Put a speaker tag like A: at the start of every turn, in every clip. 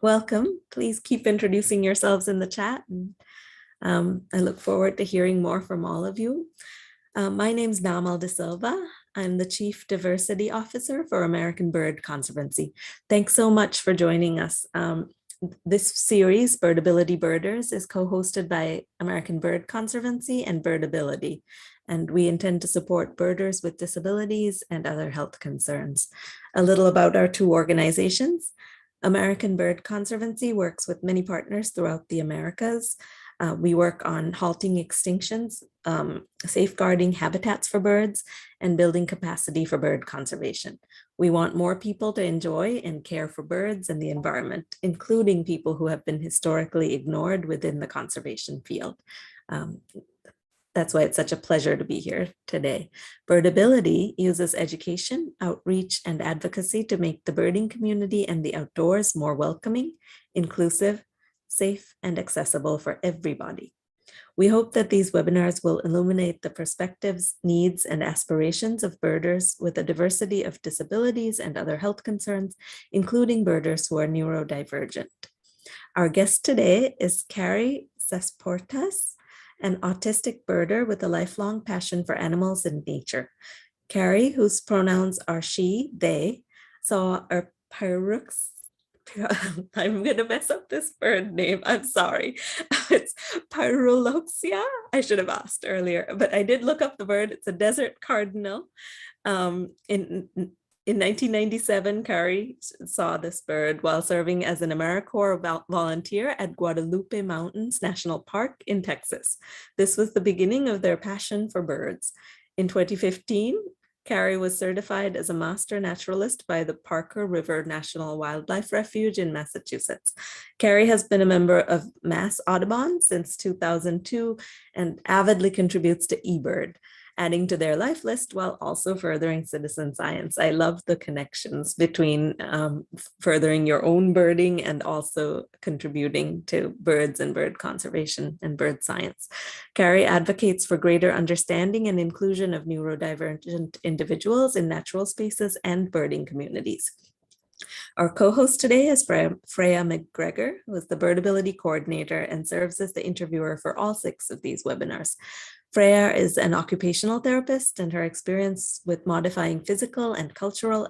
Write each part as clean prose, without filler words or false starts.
A: Welcome. Please keep introducing yourselves in the chat. And, I look forward to hearing more from all of you. My name's Namal De Silva. I'm the Chief Diversity Officer for American Bird Conservancy. Thanks so much for joining us. This series, Birdability Birders, is co-hosted by American Bird Conservancy and Birdability, and we intend to support birders with disabilities and other health concerns. A little about our two organizations. American Bird Conservancy works with many partners throughout the Americas. We work on halting extinctions, safeguarding habitats for birds, and building capacity for bird conservation. We want more people to enjoy and care for birds and the environment, including people who have been historically ignored within the conservation field. That's why it's such a pleasure to be here today. Birdability uses education, outreach, and advocacy to make the birding community and the outdoors more welcoming, inclusive, safe, and accessible for everybody. We hope that these webinars will illuminate the perspectives, needs, and aspirations of birders with a diversity of disabilities and other health concerns, including birders who are neurodivergent. Our guest today is Kari Sasportas, an autistic birder with a lifelong passion for animals and nature. Kari, whose pronouns are she, they, saw a Pyrrhuloxia. I'm going to mess up this bird name. I'm sorry. It's Pyrrhuloxia. I should have asked earlier, but I did look up the bird. It's a desert cardinal. In 1997, Kari saw this bird while serving as an AmeriCorps volunteer at Guadalupe Mountains National Park in Texas. This was the beginning of their passion for birds. In 2015, Kari was certified as a Master Naturalist by the Parker River National Wildlife Refuge in Massachusetts. Kari has been a member of Mass Audubon since 2002 and avidly contributes to eBird, adding to their life list while also furthering citizen science. I love the connections between furthering your own birding and also contributing to birds and bird conservation and bird science. Kari advocates for greater understanding and inclusion of neurodivergent individuals in natural spaces and birding communities. Our co-host today is Freya Mcgregor, who is the Birdability Coordinator and serves as the interviewer for all 6 of these webinars. Freya is an occupational therapist, and her experience with modifying physical and cultural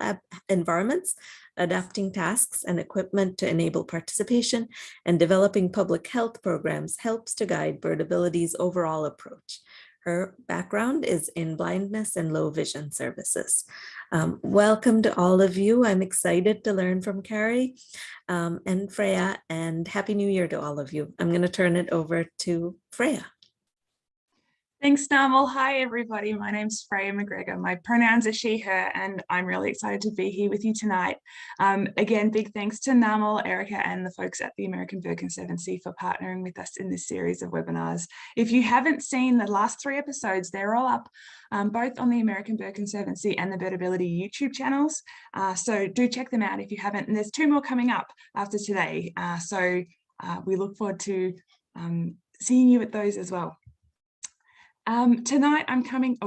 A: environments, adapting tasks and equipment to enable participation, and developing public health programs helps to guide Birdability's overall approach. Her background is in blindness and low vision services. Welcome to all of you. I'm excited to learn from Kari and Freya, and Happy New Year to all of you. I'm going to turn it over to Freya.
B: Thanks, Namal. Hi, everybody. My name's Freya Mcgregor. My pronouns are she, her, and I'm really excited to be here with you tonight. Again, big thanks to Namal, Erica, and the folks at the American Bird Conservancy for partnering with us in this series of webinars. If you haven't seen the last 3 episodes, they're all up both on the American Bird Conservancy and the Birdability YouTube channels. So do check them out if you haven't. And there's 2 more coming up after today. So we look forward to seeing you at those as well. Tonight I'm coming,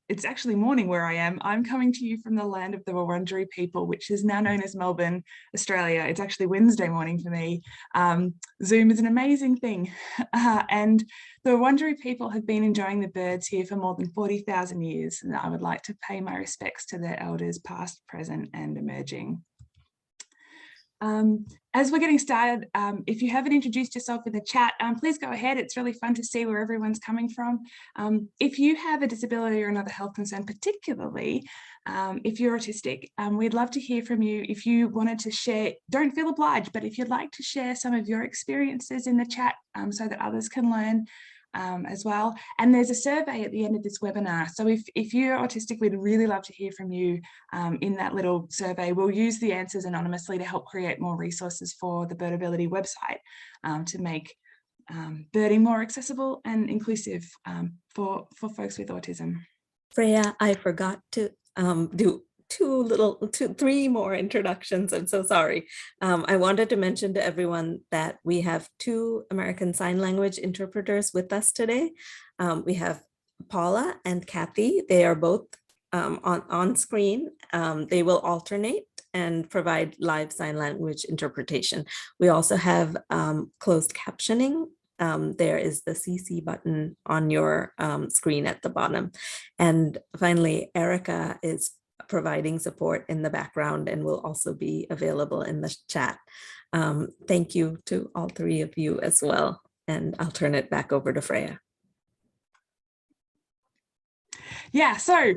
B: it's actually morning where I am. I'm coming to you from the land of the Wurundjeri people, which is now known as Melbourne, Australia. It's actually Wednesday morning for me. Zoom is an amazing thing. And the Wurundjeri people have been enjoying the birds here for more than 40,000 years. And I would like to pay my respects to their elders, past, present, and emerging. As we're getting started, if you haven't introduced yourself in the chat, please go ahead. It's really fun to see where everyone's coming from. If you have a disability or another health concern, particularly if you're autistic, we'd love to hear from you. If you wanted to share, don't feel obliged, but if you'd like to share some of your experiences in the chat so that others can learn as well. And there's a survey at the end of this webinar. So if you're autistic, we'd really love to hear from you in that little survey. We'll use the answers anonymously to help create more resources for the Birdability website to make birding more accessible and inclusive for folks with autism.
A: Freya, I forgot to do 3 more introductions. I'm so sorry. I wanted to mention to everyone that we have 2 American Sign Language interpreters with us today. We have Paula and Kathy. They are both on screen. They will alternate and provide live sign language interpretation. We also have closed captioning. There is the CC button on your screen at the bottom. And finally, Erica is providing support in the background and will also be available in the chat. Thank you to all three of you as well. And I'll turn it back over to Freya.
B: Yeah, so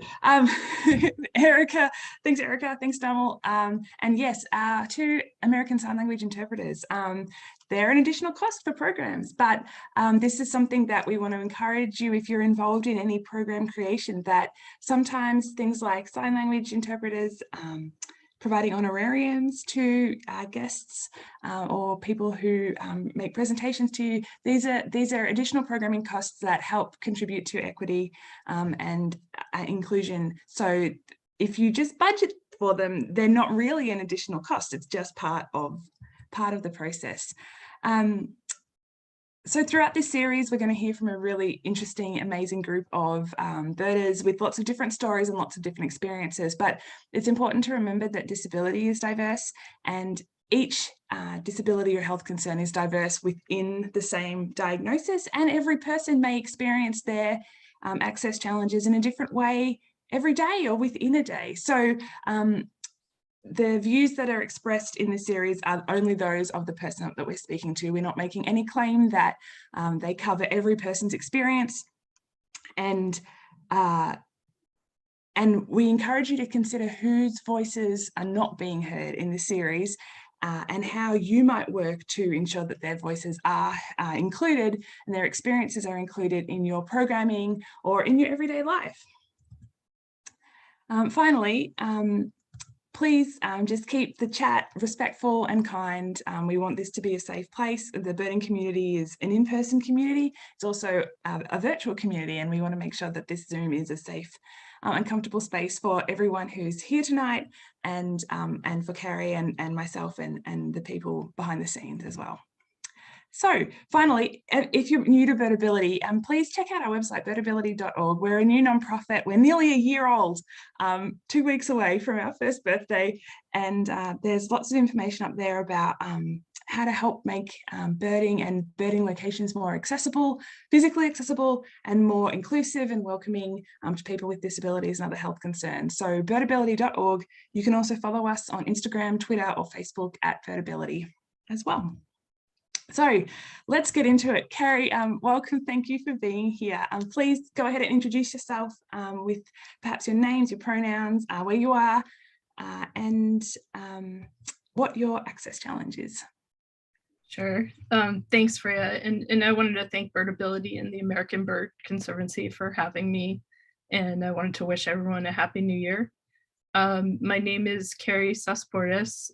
B: Erica, thanks Damal. And yes, to American Sign Language interpreters, they're an additional cost for programs, but this is something that we want to encourage you if you're involved in any program creation, that sometimes things like sign language interpreters, providing honorariums to guests or people who make presentations to you. These are additional programming costs that help contribute to equity and inclusion. So if you just budget for them, they're not really an additional cost. It's just part of the process. So throughout this series, we're going to hear from a really interesting, amazing group of birders with lots of different stories and lots of different experiences. But it's important to remember that disability is diverse, and each disability or health concern is diverse within the same diagnosis, and every person may experience their access challenges in a different way every day or within a day. So the views that are expressed in this series are only those of the person that we're speaking to. We're not making any claim that they cover every person's experience. And we encourage you to consider whose voices are not being heard in this series and how you might work to ensure that their voices are included and their experiences are included in your programming or in your everyday life. Finally, please just keep the chat respectful and kind. We want this to be a safe place. The birding community is an in-person community. It's also a virtual community, and we want to make sure that this Zoom is a safe and comfortable space for everyone who's here tonight, and for Kari and myself and the people behind the scenes as well. So finally, if you're new to Birdability, please check out our website, birdability.org. We're a new nonprofit. We're nearly a year old, 2 weeks away from our first birthday. And there's lots of information up there about how to help make birding and birding locations more accessible, physically accessible, and more inclusive and welcoming to people with disabilities and other health concerns. So birdability.org. You can also follow us on Instagram, Twitter, or Facebook at Birdability as well. So let's get into it. Kari, welcome. Thank you for being here. Please go ahead and introduce yourself with perhaps your names, your pronouns, where you are, and what your access challenge is.
C: Sure. Thanks, Freya. And I wanted to thank Birdability and the American Bird Conservancy for having me. And I wanted to wish everyone a happy new year. My name is Kari Sasportas.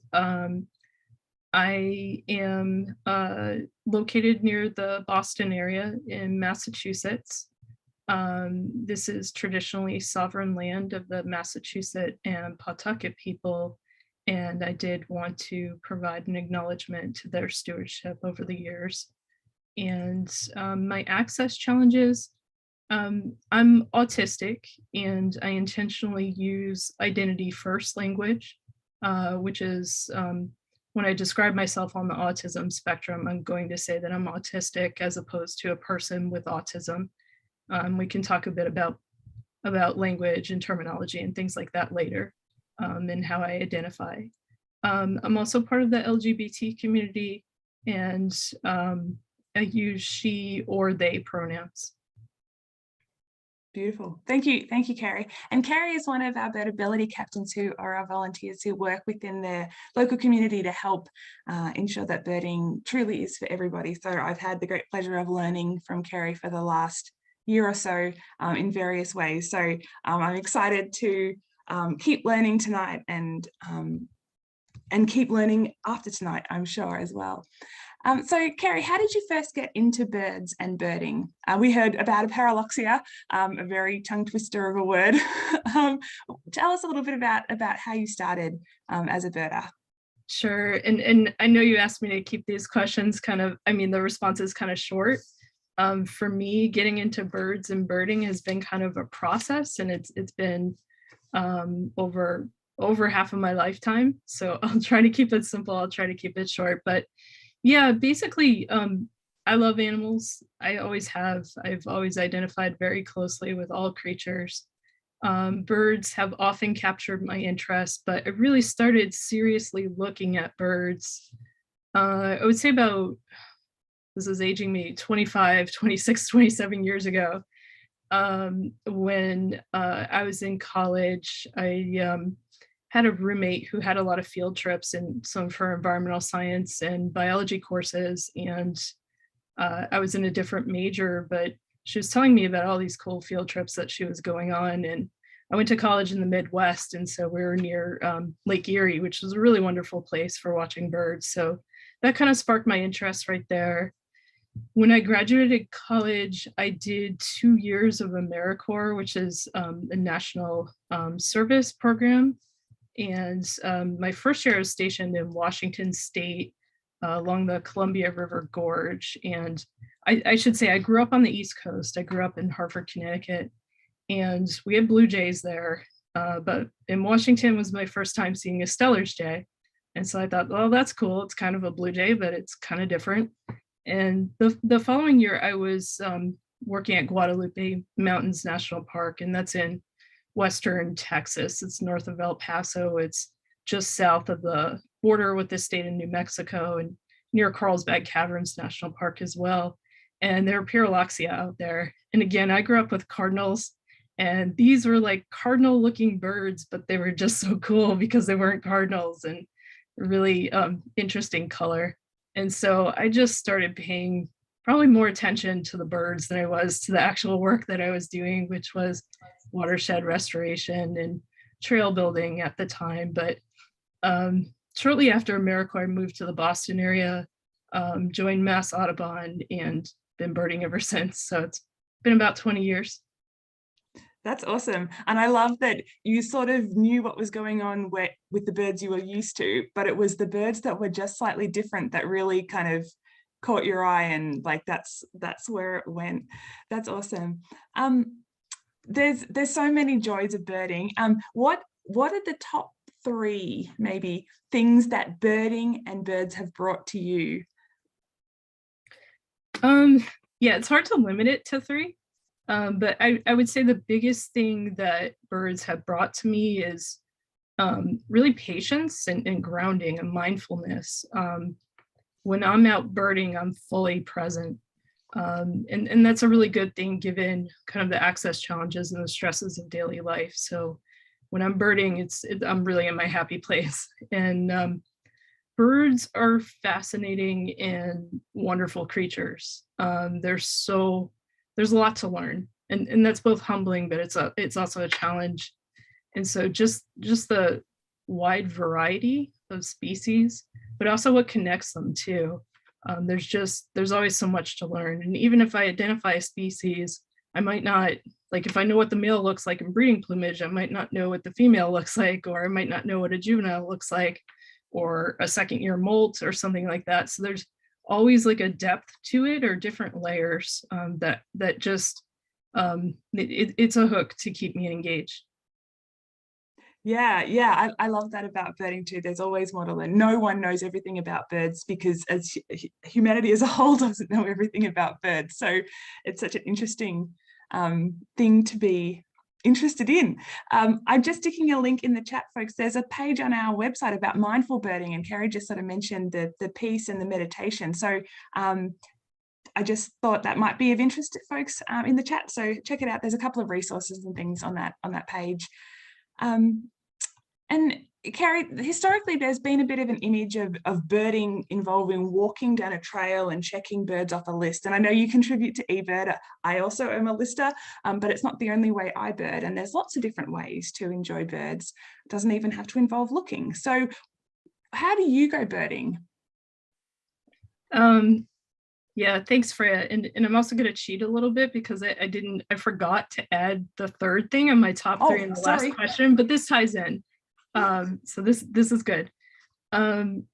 C: I am located near the Boston area in Massachusetts. This is traditionally sovereign land of the Massachusetts and Pawtucket people, and I did want to provide an acknowledgement to their stewardship over the years. And my access challenges, I'm autistic, and I intentionally use identity first language, which is when I describe myself on the autism spectrum, I'm going to say that I'm autistic as opposed to a person with autism. We can talk a bit about language and terminology and things like that later, and how I identify. I'm also part of the LGBT community, and I use she or they pronouns.
B: Beautiful. Thank you, Kari. And Kari is one of our Birdability Captains, who are our volunteers who work within their local community to help ensure that birding truly is for everybody. So I've had the great pleasure of learning from Kari for the last year or so in various ways. So I'm excited to keep learning tonight and keep learning after tonight, I'm sure, as well. So Kari, how did you first get into birds and birding? We heard about a Pyrrhuloxia, a very tongue twister of a word. Tell us a little bit about how you started as a birder.
C: Sure, and I know you asked me to keep these questions the response is kind of short. For me, getting into birds and birding has been kind of a process, and it's been over over half of my lifetime. So I'll try to keep it simple. I'll try to keep it short. But yeah, basically, I love animals. I always have. I've always identified very closely with all creatures. Birds have often captured my interest, but I really started seriously looking at birds. I would say about, this is aging me, 25, 26, 27 years ago. When I was in college, I had a roommate who had a lot of field trips and some for environmental science and biology courses. And I was in a different major, but she was telling me about all these cool field trips that she was going on. And I went to college in the Midwest. And so we were near Lake Erie, which was a really wonderful place for watching birds. So that kind of sparked my interest right there. When I graduated college, I did 2 years of AmeriCorps, which is a national service program. And my first year I was stationed in Washington State along the Columbia River Gorge. And I should say I grew up on the East Coast. I grew up in Hartford, Connecticut, and we had blue jays there. But in Washington was my first time seeing a Steller's jay. And so I thought, well, that's cool. It's kind of a blue jay, but it's kind of different. And the following year, I was working at Guadalupe Mountains National Park, and that's in Western Texas. It's north of El Paso. It's just south of the border with the state of New Mexico and near Carlsbad Caverns National Park as well. And there were Pyrrhuloxia out there. And again, I grew up with cardinals, and these were like cardinal looking birds, but they were just so cool because they weren't cardinals and really interesting color. And so I just started paying probably more attention to the birds than I was to the actual work that I was doing, which was watershed restoration and trail building at the time. But shortly after AmeriCorps, I moved to the Boston area, joined Mass Audubon, and been birding ever since. So it's been about 20 years.
B: That's awesome. And I love that you sort of knew what was going on with the birds you were used to, but it was the birds that were just slightly different that really kind of caught your eye, and like that's where it went. That's awesome. There's so many joys of birding. What are the top 3 maybe things that birding and birds have brought to you?
C: Yeah, it's hard to limit it to 3. But I would say the biggest thing that birds have brought to me is really patience and grounding and mindfulness. When I'm out birding, I'm fully present. And that's a really good thing given kind of the access challenges and the stresses of daily life. So when I'm birding, I'm really in my happy place. And birds are fascinating and wonderful creatures. There's a lot to learn, and that's both humbling, but it's also a challenge. And so just the wide variety of species, but also what connects them too. There's always so much to learn. And even if I identify a species, I might not, like if I know what the male looks like in breeding plumage, I might not know what the female looks like, or I might not know what a juvenile looks like, or a second year molt or something like that. So there's always like a depth to it, or different layers that just it's a hook to keep me engaged.
B: Yeah, I love that about birding too. There's always more to learn. No one knows everything about birds, because as humanity as a whole doesn't know everything about birds. So it's such an interesting thing to be interested in. I'm just sticking a link in the chat, folks. There's a page on our website about mindful birding, and Kari just sort of mentioned the piece and the meditation. So I just thought that might be of interest to folks in the chat. So check it out. There's a couple of resources and things on that page. And Kari, historically, there's been a bit of an image of birding involving walking down a trail and checking birds off a list. And I know you contribute to eBird. I also am a lister, but it's not the only way I bird. And there's lots of different ways to enjoy birds. It doesn't even have to involve looking. So how do you go birding?
C: Yeah, thanks, Freya. And I'm also going to cheat a little bit because I forgot to add the third thing on my top 3 in the last question, but this ties in. So this is good. One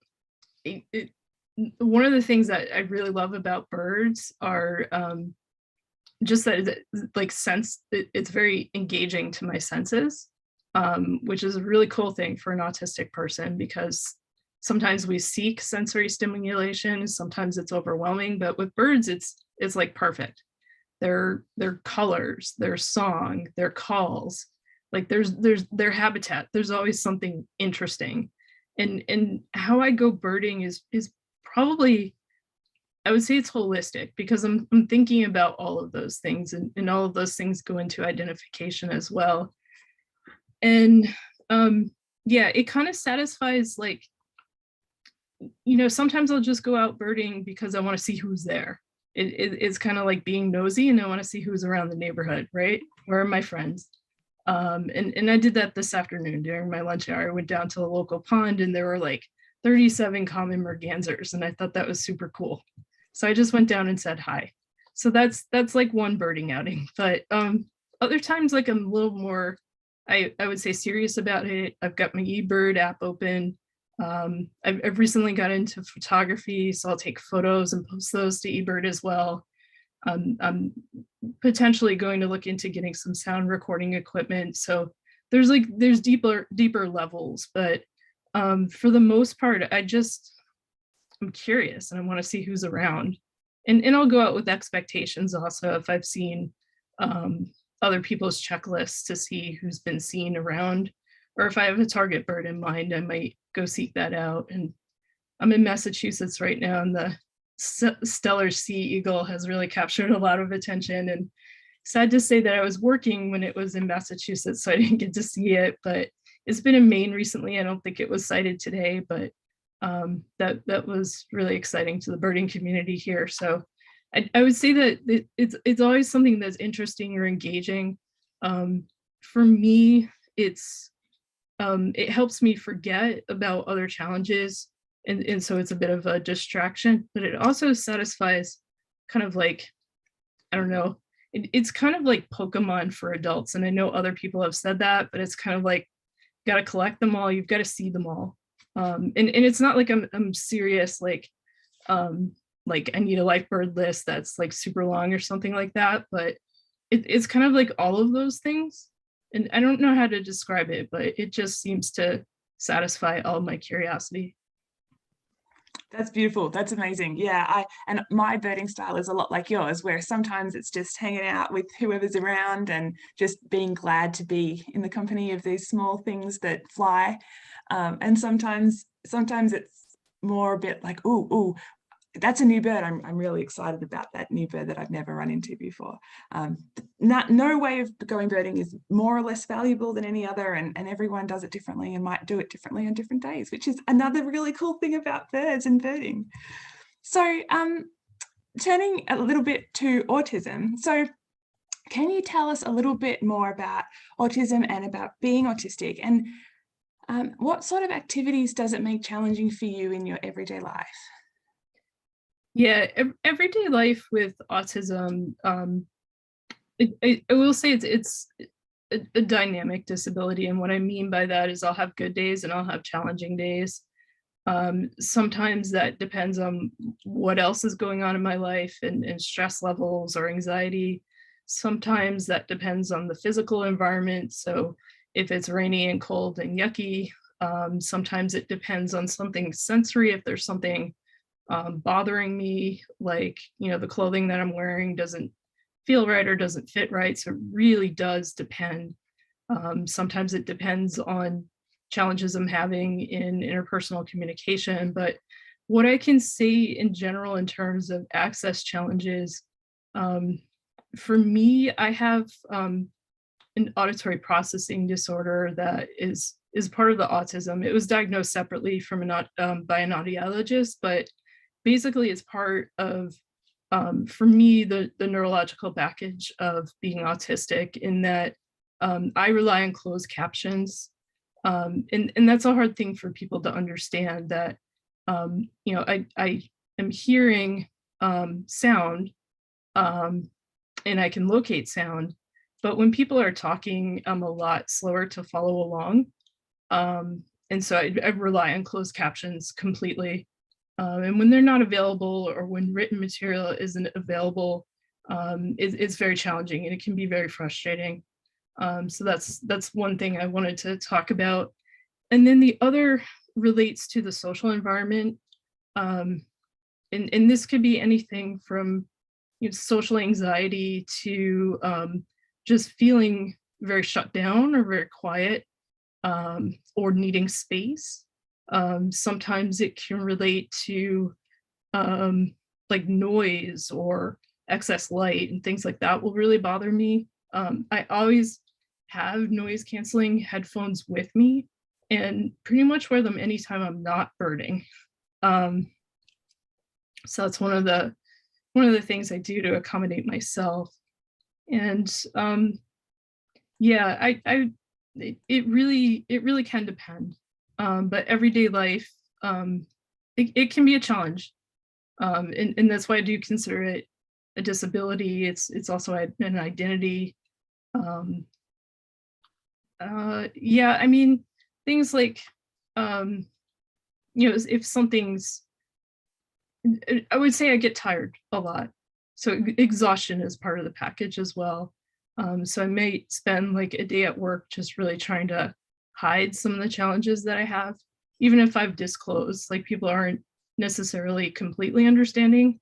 C: of the things that I really love about birds are just that like it's very engaging to my senses. which is a really cool thing for an autistic person, because sometimes we seek sensory stimulation, sometimes it's overwhelming, but with birds, it's like perfect. Their colors, their song, their calls, like there's their habitat, there's always something interesting. And how I go birding is probably, I would say it's holistic, because I'm thinking about all of those things, and all of those things go into identification as well. And yeah, it kind of satisfies, like, you know, sometimes I'll just go out birding because I want to see who's there. It's kind of like being nosy, and I want to see who's around the neighborhood, right? Where are my friends? And I did that this afternoon during my lunch hour. I went down to the local pond, and there were like 37 common mergansers, and I thought that was super cool. So I just went down and said hi. So that's like one birding outing. But other times, like, I'm a little more, I would say, serious about it. I've got my eBird app open. I've recently got into photography, so I'll take photos and post those to eBird as well. I'm potentially going to look into getting some sound recording equipment. So there's deeper levels, but for the most part, I'm curious, and I want to see who's around. And I'll go out with expectations also, if I've seen other people's checklists, to see who's been seen around, or if I have a target bird in mind, I might go seek that out. And I'm in Massachusetts right now, and the Stellar sea eagle has really captured a lot of attention. And sad to say that I was working when it was in Massachusetts, so I didn't get to see it, but it's been in Maine recently. I don't think it was sighted today, but that was really exciting to the birding community here. So I would say that it's always something that's interesting or engaging. For me, it helps me forget about other challenges. And so it's a bit of a distraction, but it also satisfies, kind of like, I don't know, it's kind of like Pokemon for adults. And I know other people have said that, but it's kind of like, you got to collect them all, you've got to see them all. And it's not like I'm serious, like I need a life bird list that's like super long or something like that, but it's kind of like all of those things. And I don't know how to describe it, but it just seems to satisfy all of my curiosity.
B: That's beautiful. That's amazing. Yeah, and my birding style is a lot like yours, where sometimes it's just hanging out with whoever's around and just being glad to be in the company of these small things that fly. And sometimes it's more a bit like, ooh, that's a new bird. I'm really excited about that new bird that I've never run into before. No way of going birding is more or less valuable than any other, and everyone does it differently and might do it differently on different days, which is another really cool thing about birds and birding. So turning a little bit to autism. So can you tell us a little bit more about autism and about being autistic, and what sort of activities does it make challenging for you in your everyday life?
C: Yeah, everyday life with autism, I will say it's a dynamic disability. And what I mean by that is I'll have good days and I'll have challenging days. Sometimes that depends on what else is going on in my life, and stress levels or anxiety. Sometimes that depends on the physical environment. So if it's rainy and cold and yucky, sometimes it depends on something sensory. If there's something bothering me, like, you know, the clothing that I'm wearing doesn't feel right or doesn't fit right. So it really does depend. Sometimes it depends on challenges I'm having in interpersonal communication. But what I can say in general in terms of access challenges, for me, I have an auditory processing disorder that is part of the autism. It was diagnosed separately from by an audiologist, but basically it's part of, for me, the neurological package of being autistic, in that I rely on closed captions. And that's a hard thing for people to understand, that, you know, I am hearing sound, and I can locate sound, but when people are talking, I'm a lot slower to follow along. And so I rely on closed captions completely. And when they're not available, or when written material isn't available, it's very challenging, and it can be very frustrating. So that's one thing I wanted to talk about. And then the other relates to the social environment. And this could be anything from social anxiety to just feeling very shut down or very quiet, or needing space. Sometimes it can relate to like noise or excess light and things like that will really bother me. I always have noise canceling headphones with me and pretty much wear them anytime I'm not birding. So that's one of the things I do to accommodate myself. And yeah, it really can depend. But everyday life, it can be a challenge. And that's why I do consider it a disability. It's also an identity. Yeah, I mean, things like, if something's, I would say I get tired a lot. So exhaustion is part of the package as well. So I may spend like a day at work just really trying to hide some of the challenges that I have, even if I've disclosed, like people aren't necessarily completely understanding,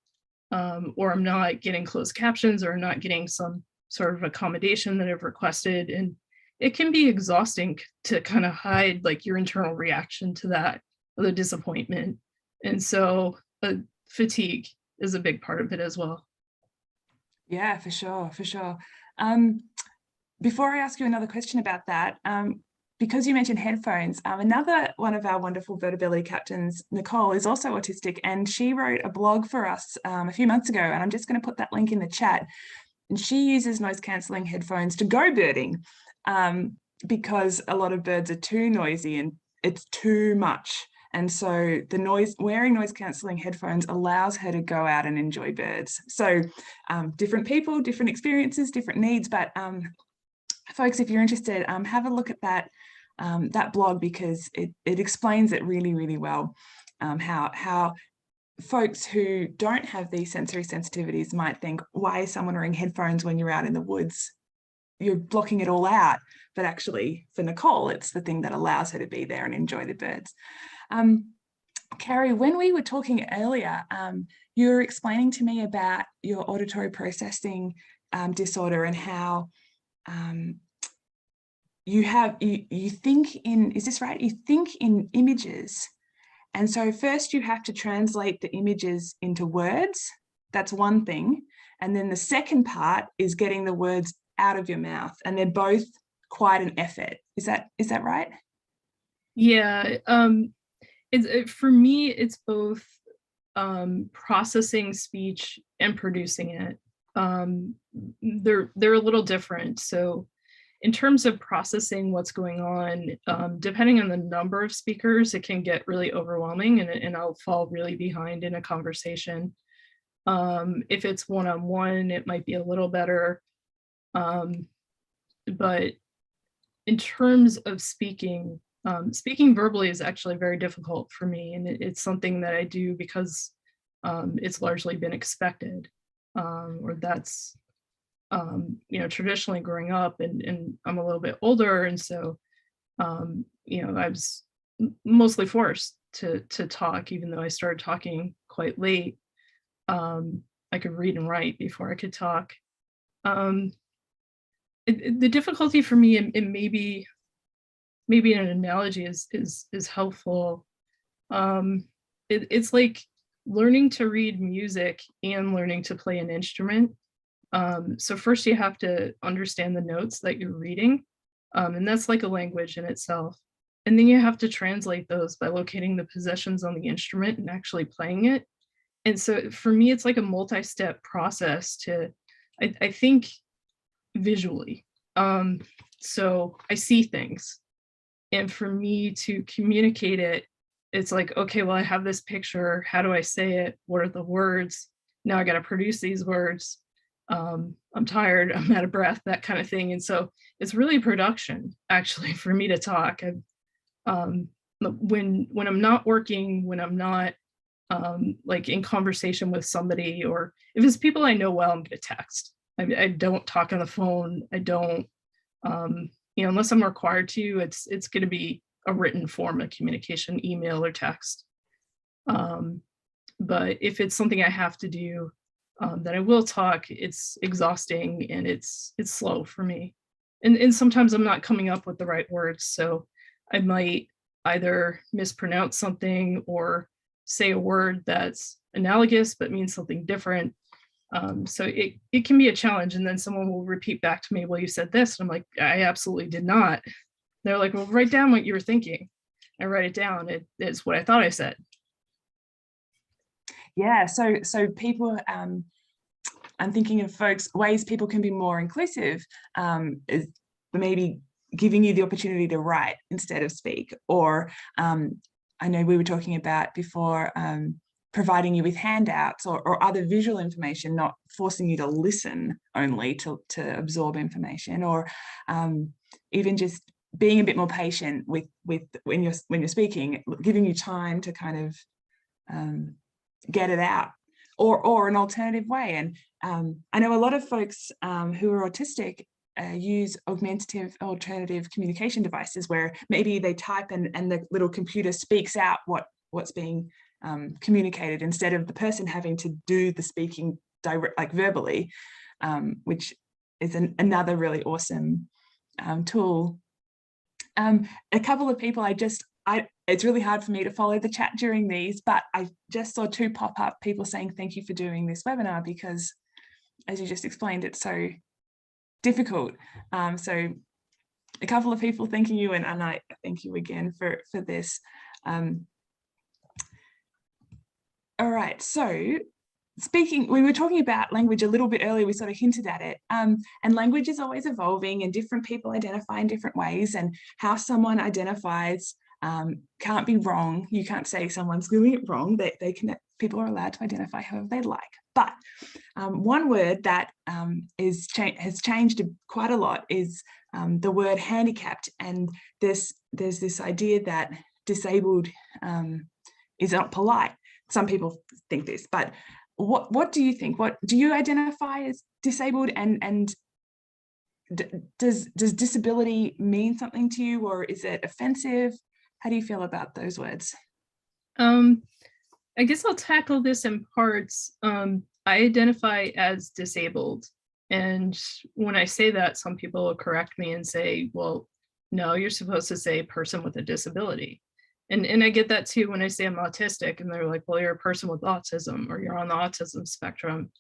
C: or I'm not getting closed captions or not getting some sort of accommodation that I've requested. And it can be exhausting to kind of hide like your internal reaction to that, or the disappointment. And so fatigue is a big part of it as well.
B: Yeah, for sure, for sure. Before I ask you another question about that, because you mentioned headphones, another one of our wonderful Birdability captains, Nicole, is also autistic, and she wrote a blog for us a few months ago, and I'm just going to put that link in the chat. And she uses noise cancelling headphones to go birding, because a lot of birds are too noisy and it's too much. And so wearing noise cancelling headphones allows her to go out and enjoy birds. So different people, different experiences, different needs. But folks, if you're interested, have a look at that blog, because it explains it really, really well. How folks who don't have these sensory sensitivities might think, why is someone wearing headphones when you're out in the woods? You're blocking it all out. But actually, for Nicole, it's the thing that allows her to be there and enjoy the birds. Kari, when we were talking earlier, you were explaining to me about your auditory processing disorder and how you think in, is this right? You think in images. And so first you have to translate the images into words. That's one thing. And then the second part is getting the words out of your mouth. And they're both quite an effort. Is that right?
C: Yeah. For me, it's both processing speech and producing it. They're a little different. So in terms of processing what's going on, depending on the number of speakers, it can get really overwhelming, and I'll fall really behind in a conversation. If it's one-on-one, it might be a little better. But in terms of speaking verbally is actually very difficult for me, and it's something that I do because it's largely been expected, or that's traditionally growing up, and I'm a little bit older, and so I was mostly forced to talk, even though I started talking quite late. I could read and write before I could talk. The difficulty for me, and maybe an analogy is helpful. It's like learning to read music and learning to play an instrument. So first you have to understand the notes that you're reading, and that's like a language in itself. And then you have to translate those by locating the positions on the instrument and actually playing it. And so for me, it's like a multi-step process to, I think, visually. So I see things. And for me to communicate it, it's like, okay, well, I have this picture. How do I say it? What are the words? Now I got to produce these words. I'm tired, I'm out of breath, that kind of thing. And so it's really production, actually, for me to talk. When I'm not working, when I'm not like in conversation with somebody, or if it's people I know well, I'm going to text. I don't talk on the phone. I don't Unless I'm required to, it's going to be a written form of communication, email or text. But if it's something I have to do, then I will talk. It's exhausting and it's slow for me. And sometimes I'm not coming up with the right words. So I might either mispronounce something or say a word that's analogous but means something different. So it can be a challenge. And then someone will repeat back to me, well, you said this. And I'm like, I absolutely did not. They're like, well, write down what you were thinking. I write it down. It's what I thought I said.
B: Yeah, so people, I'm thinking of ways people can be more inclusive, is maybe giving you the opportunity to write instead of speak, or I know we were talking about before, providing you with handouts or other visual information, not forcing you to listen only to absorb information, or even just being a bit more patient with when you're speaking, giving you time to kind of get it out, or an alternative way. And I know a lot of folks who are autistic use alternative communication devices where maybe they type and the little computer speaks out what's being communicated, instead of the person having to do the speaking direct, like verbally, which is another really awesome tool. A couple of people it's really hard for me to follow the chat during these, but I just saw 2 pop up, people saying thank you for doing this webinar, because as you just explained, it's so difficult. So a couple of people thanking you, and I thank you again for this. All right, so we were talking about language a little bit earlier, we sort of hinted at it, and language is always evolving and different people identify in different ways, and how someone identifies can't be wrong. You can't say someone's doing it wrong. People are allowed to identify however they like. But one word that has changed quite a lot is the word handicapped, and there's this idea that disabled is not polite. Some people think this, but what do you think? What do you identify as disabled, and does disability mean something to you, or is it offensive? How do you feel about those words?
C: I guess I'll tackle this in parts. I identify as disabled, and when I say that, some people will correct me and say, well, no, you're supposed to say person with a disability. And I get that too when I say I'm autistic, and they're like, well, you're a person with autism, or you're on the autism spectrum.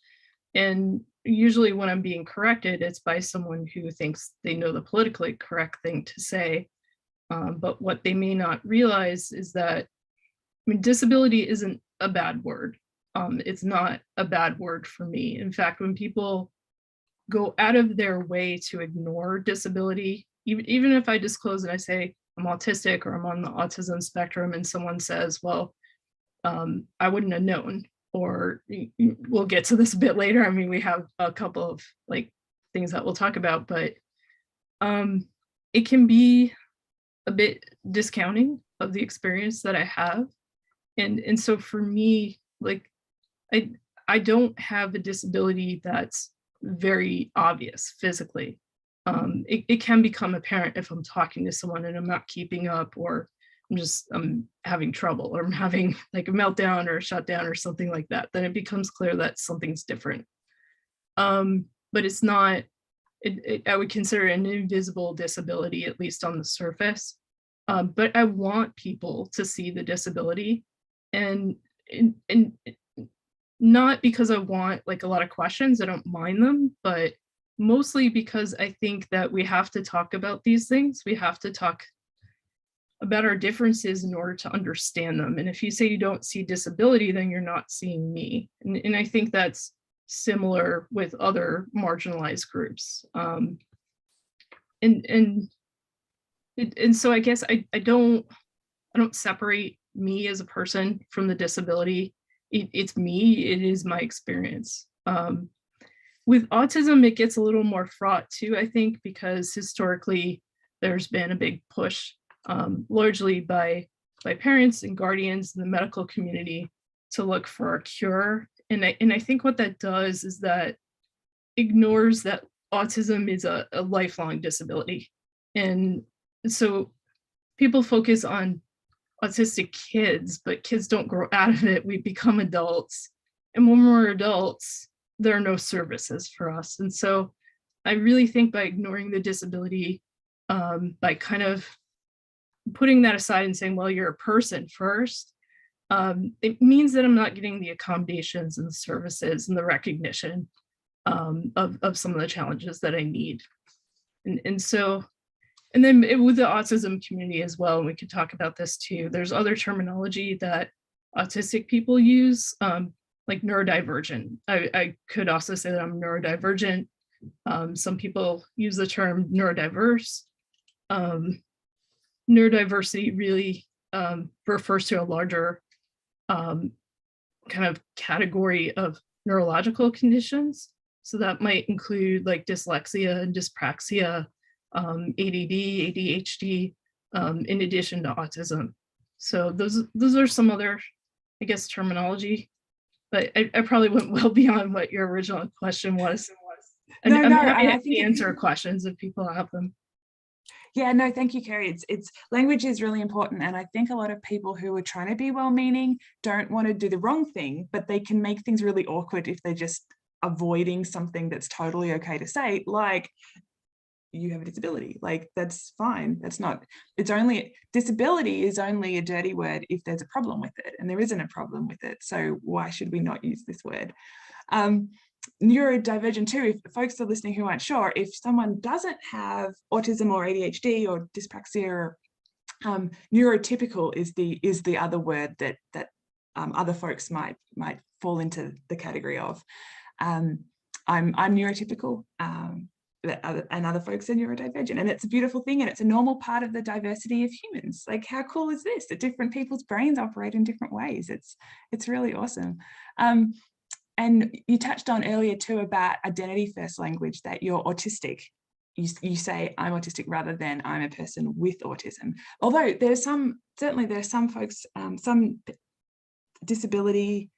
C: And usually when I'm being corrected, it's by someone who thinks they know the politically correct thing to say. But what they may not realize is that, disability isn't a bad word. It's not a bad word for me. In fact, when people go out of their way to ignore disability, even if I disclose and I say I'm autistic or I'm on the autism spectrum, and someone says, well, I wouldn't have known, or we'll get to this a bit later. We have a couple of things that we'll talk about, but it can be a bit discounting of the experience that I have. And so for me, I don't have a disability that's very obvious physically. It can become apparent if I'm talking to someone and I'm not keeping up, or I'm having trouble, or I'm having a meltdown or a shutdown or something like that. Then it becomes clear that something's different. But it's not, I would consider it an invisible disability, at least on the surface. But I want people to see the disability, and not because I want a lot of questions, I don't mind them, but mostly because I think that we have to talk about these things. We have to talk about our differences in order to understand them. And if you say you don't see disability, then you're not seeing me. And I think that's similar with other marginalized groups. And so I guess I don't separate me as a person from the disability. It's me, it is my experience. With autism, it gets a little more fraught too, I think, because historically there's been a big push, largely by parents and guardians in the medical community, to look for a cure. And I think what that does is that ignores that autism is a lifelong disability. And so people focus on autistic kids, but kids don't grow out of it. We become adults. And when we're adults, there are no services for us. And so I really think by ignoring the disability, by kind of putting that aside and saying, well, you're a person first, it means that I'm not getting the accommodations and the services and the recognition of some of the challenges that I need. And then with the autism community as well, and we could talk about this too, there's other terminology that autistic people use, like neurodivergent. I could also say that I'm neurodivergent. Some people use the term neurodiverse. Neurodiversity really refers to a larger kind of category of neurological conditions. So that might include like dyslexia and dyspraxia, ADD, ADHD, in addition to autism. So those are some other, I guess, terminology, but I probably went well beyond what your original question was. I'm happy to answer questions if people have them.
B: Yeah, no, thank you, Kari. It's language is really important. And I think a lot of people who are trying to be well-meaning don't want to do the wrong thing, but they can make things really awkward if they're just avoiding something that's totally okay to say, like, you have a disability. Like, that's fine. That's not, it's only, disability is only a dirty word if there's a problem with it, and there isn't a problem with it. So why should we not use this word? Neurodivergent too, if folks are listening who aren't sure, if someone doesn't have autism or ADHD or dyspraxia, or neurotypical is the other word that other folks might fall into the category of. I'm neurotypical, and other folks are neurodivergent, and it's a beautiful thing, and it's a normal part of the diversity of humans. Like, how cool is this, that different people's brains operate in different ways? It's really awesome. And you touched on earlier too about identity first language, that you're autistic. You say I'm autistic rather than I'm a person with autism. Although there's certainly there are some folks, some disabilities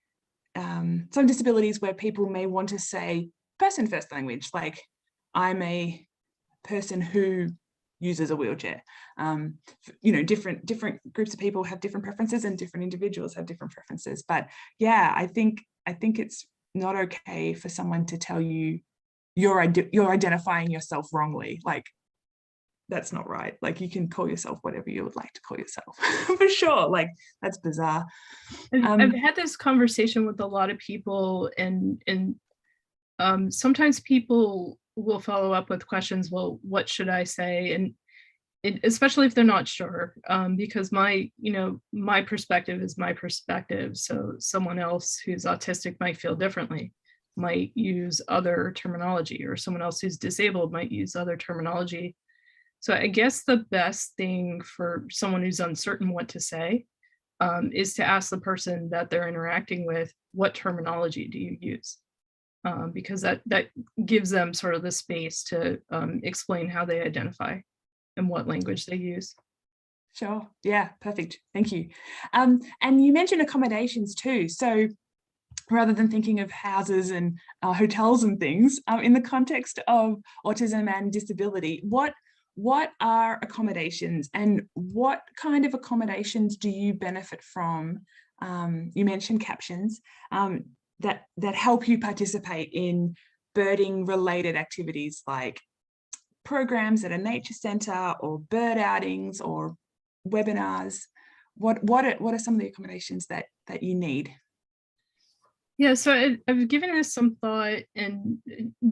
B: where people may want to say person first language, like I'm a person who uses a wheelchair. You know, different groups of people have different preferences, and different individuals have different preferences. But yeah, I think it's not okay for someone to tell you you're identifying yourself wrongly. Like, that's not right. Like, you can call yourself whatever you would like to call yourself. For sure. Like, that's bizarre.
C: I've had this conversation with a lot of people, and sometimes people will follow up with questions, well, what should I say? And especially if they're not sure, because my perspective is my perspective. So someone else who's autistic might feel differently, might use other terminology, or someone else who's disabled might use other terminology. So I guess the best thing for someone who's uncertain what to say is to ask the person that they're interacting with, what terminology do you use? Because that gives them sort of the space to explain how they identify and what language they use.
B: Sure. Yeah, perfect. Thank you. And you mentioned accommodations too. So rather than thinking of houses and hotels and things, in the context of autism and disability, what are accommodations, and what kind of accommodations do you benefit from? You mentioned captions that help you participate in birding related activities, like programs at a nature centre, or bird outings, or webinars. What are some of the accommodations that you need?
C: Yeah, so I've given this some thought, and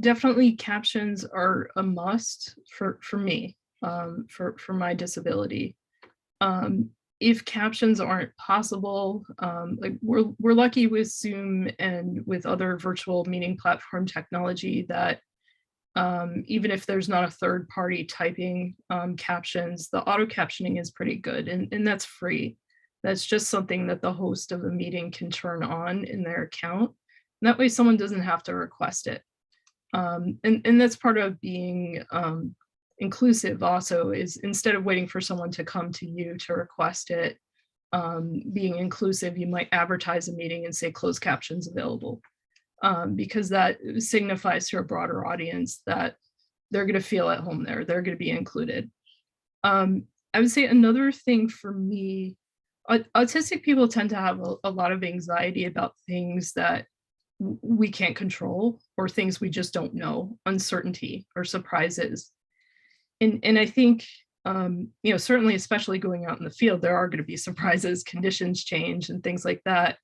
C: definitely captions are a must for me, for my disability. If captions aren't possible, like we're lucky with Zoom and with other virtual meeting platform technology that even if there's not a third party typing captions, the auto captioning is pretty good, and that's free. That's just something that the host of the meeting can turn on in their account. And that way someone doesn't have to request it. And that's part of being inclusive also, is instead of waiting for someone to come to you to request it, being inclusive, you might advertise a meeting and say closed captions available, because that signifies to a broader audience that they're going to feel at home there. They're going to be included. I would say another thing for me, autistic people tend to have a lot of anxiety about things that we can't control or things we just don't know, uncertainty or surprises. And I think, certainly, especially going out in the field, there are going to be surprises, conditions change and things like that.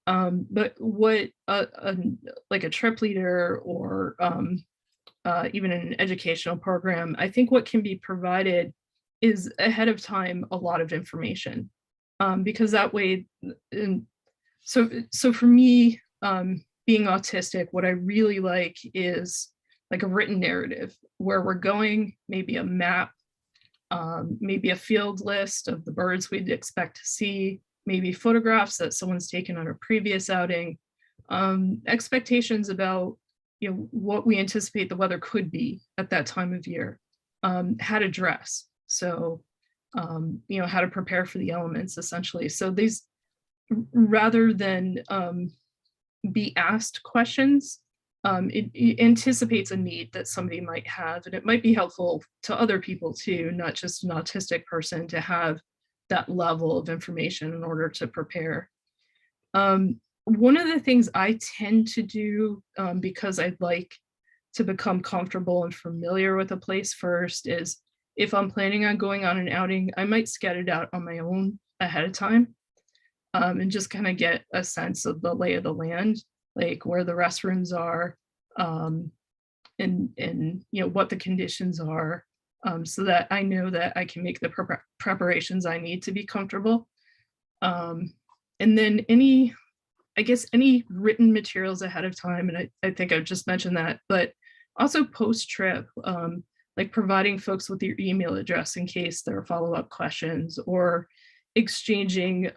C: But what like a trip leader or even an educational program, I think what can be provided is ahead of time a lot of information, because that way, so for me, being autistic, what I really like is like a written narrative where we're going, maybe a map, maybe a field list of the birds we'd expect to see, maybe photographs that someone's taken on a previous outing, expectations about what we anticipate the weather could be at that time of year, how to dress, so how to prepare for the elements, essentially. So these, rather than be asked questions, it anticipates a need that somebody might have, and it might be helpful to other people too, not just an autistic person, to have that level of information in order to prepare. One of the things I tend to do, because I'd like to become comfortable and familiar with a place first, is if I'm planning on going on an outing, I might scout it out on my own ahead of time, and just kind of get a sense of the lay of the land, like where the restrooms are, and what the conditions are, so that I know that I can make the preparations I need to be comfortable. And then any written materials ahead of time, and I think I've just mentioned that, but also post-trip, like providing folks with your email address in case there are follow-up questions, or exchanging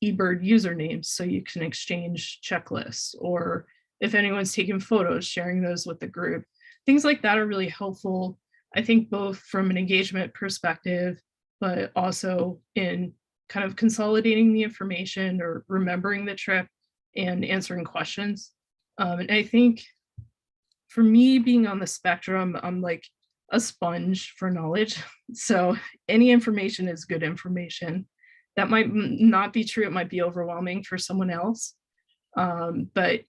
C: eBird usernames so you can exchange checklists, or if anyone's taking photos, sharing those with the group. Things like that are really helpful, I think, both from an engagement perspective, but also in kind of consolidating the information or remembering the trip and answering questions. And I think for me, being on the spectrum, I'm like a sponge for knowledge. So any information is good information. That might not be true. It might be overwhelming for someone else, but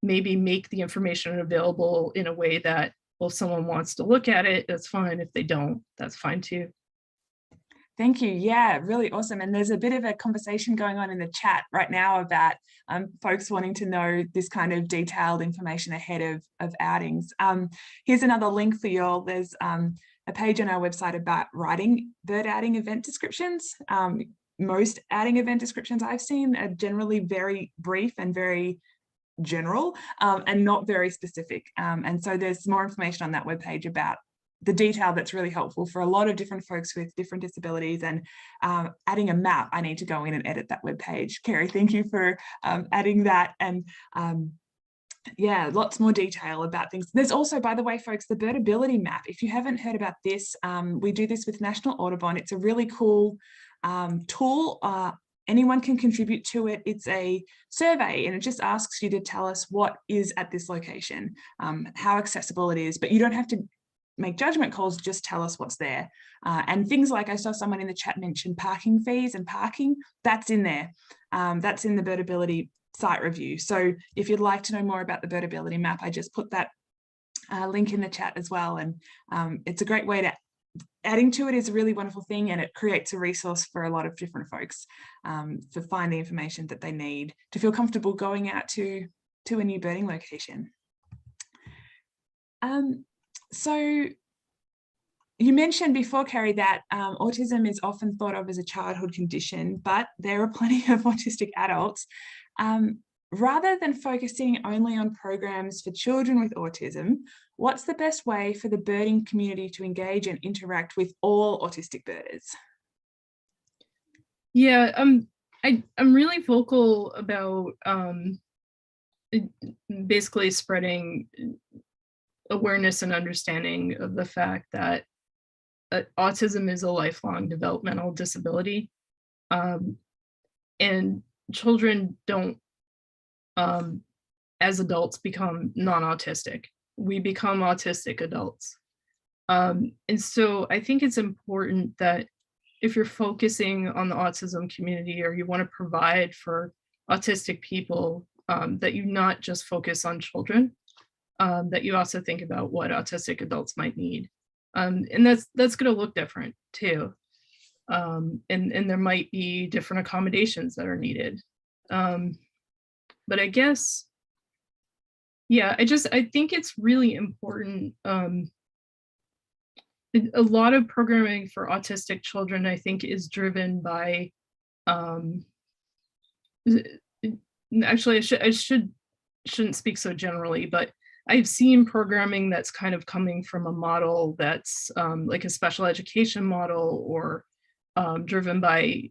C: maybe make the information available in a way that, well, if someone wants to look at it, that's fine. If they don't, that's fine too.
B: Thank you. Yeah, really awesome. And there's a bit of a conversation going on in the chat right now about folks wanting to know this kind of detailed information ahead of outings. Here's another link for you all. There's a page on our website about writing bird outing event descriptions. Most outing event descriptions I've seen are generally very brief and very general, and not very specific. And so there's more information on that webpage about the detail that's really helpful for a lot of different folks with different disabilities. And adding a map, I need to go in and edit that webpage. Kari, thank you for adding that. And yeah, lots more detail about things. There's also, by the way, folks, the Birdability map. If you haven't heard about this, we do this with National Audubon. It's a really cool tool. Anyone can contribute to it. It's a survey, and it just asks you to tell us what is at this location, how accessible it is, but you don't have to make judgment calls, just tell us what's there. And things like, I saw someone in the chat mention parking fees and parking, that's in there. That's in the Birdability site review. So if you'd like to know more about the Birdability map, I just put that link in the chat as well. And it's a great way to, adding to it is a really wonderful thing, and it creates a resource for a lot of different folks to find the information that they need to feel comfortable going out to a new birding location. So you mentioned before, Kari, that autism is often thought of as a childhood condition, but there are plenty of autistic adults. Rather than focusing only on programs for children with autism, what's the best way for the birding community to engage and interact with all autistic birders?
C: Yeah, I'm really vocal about basically spreading awareness and understanding of the fact that autism is a lifelong developmental disability, and children don't, as adults, become non-autistic. We become autistic adults. And so I think it's important that if you're focusing on the autism community or you want to provide for autistic people, that you not just focus on children, that you also think about what autistic adults might need. And that's going to look different too. And there might be different accommodations that are needed. But I guess, yeah, I think it's really important. A lot of programming for autistic children, I think, is driven by, actually, I shouldn't speak so generally, but I've seen programming that's kind of coming from a model that's like a special education model, or driven by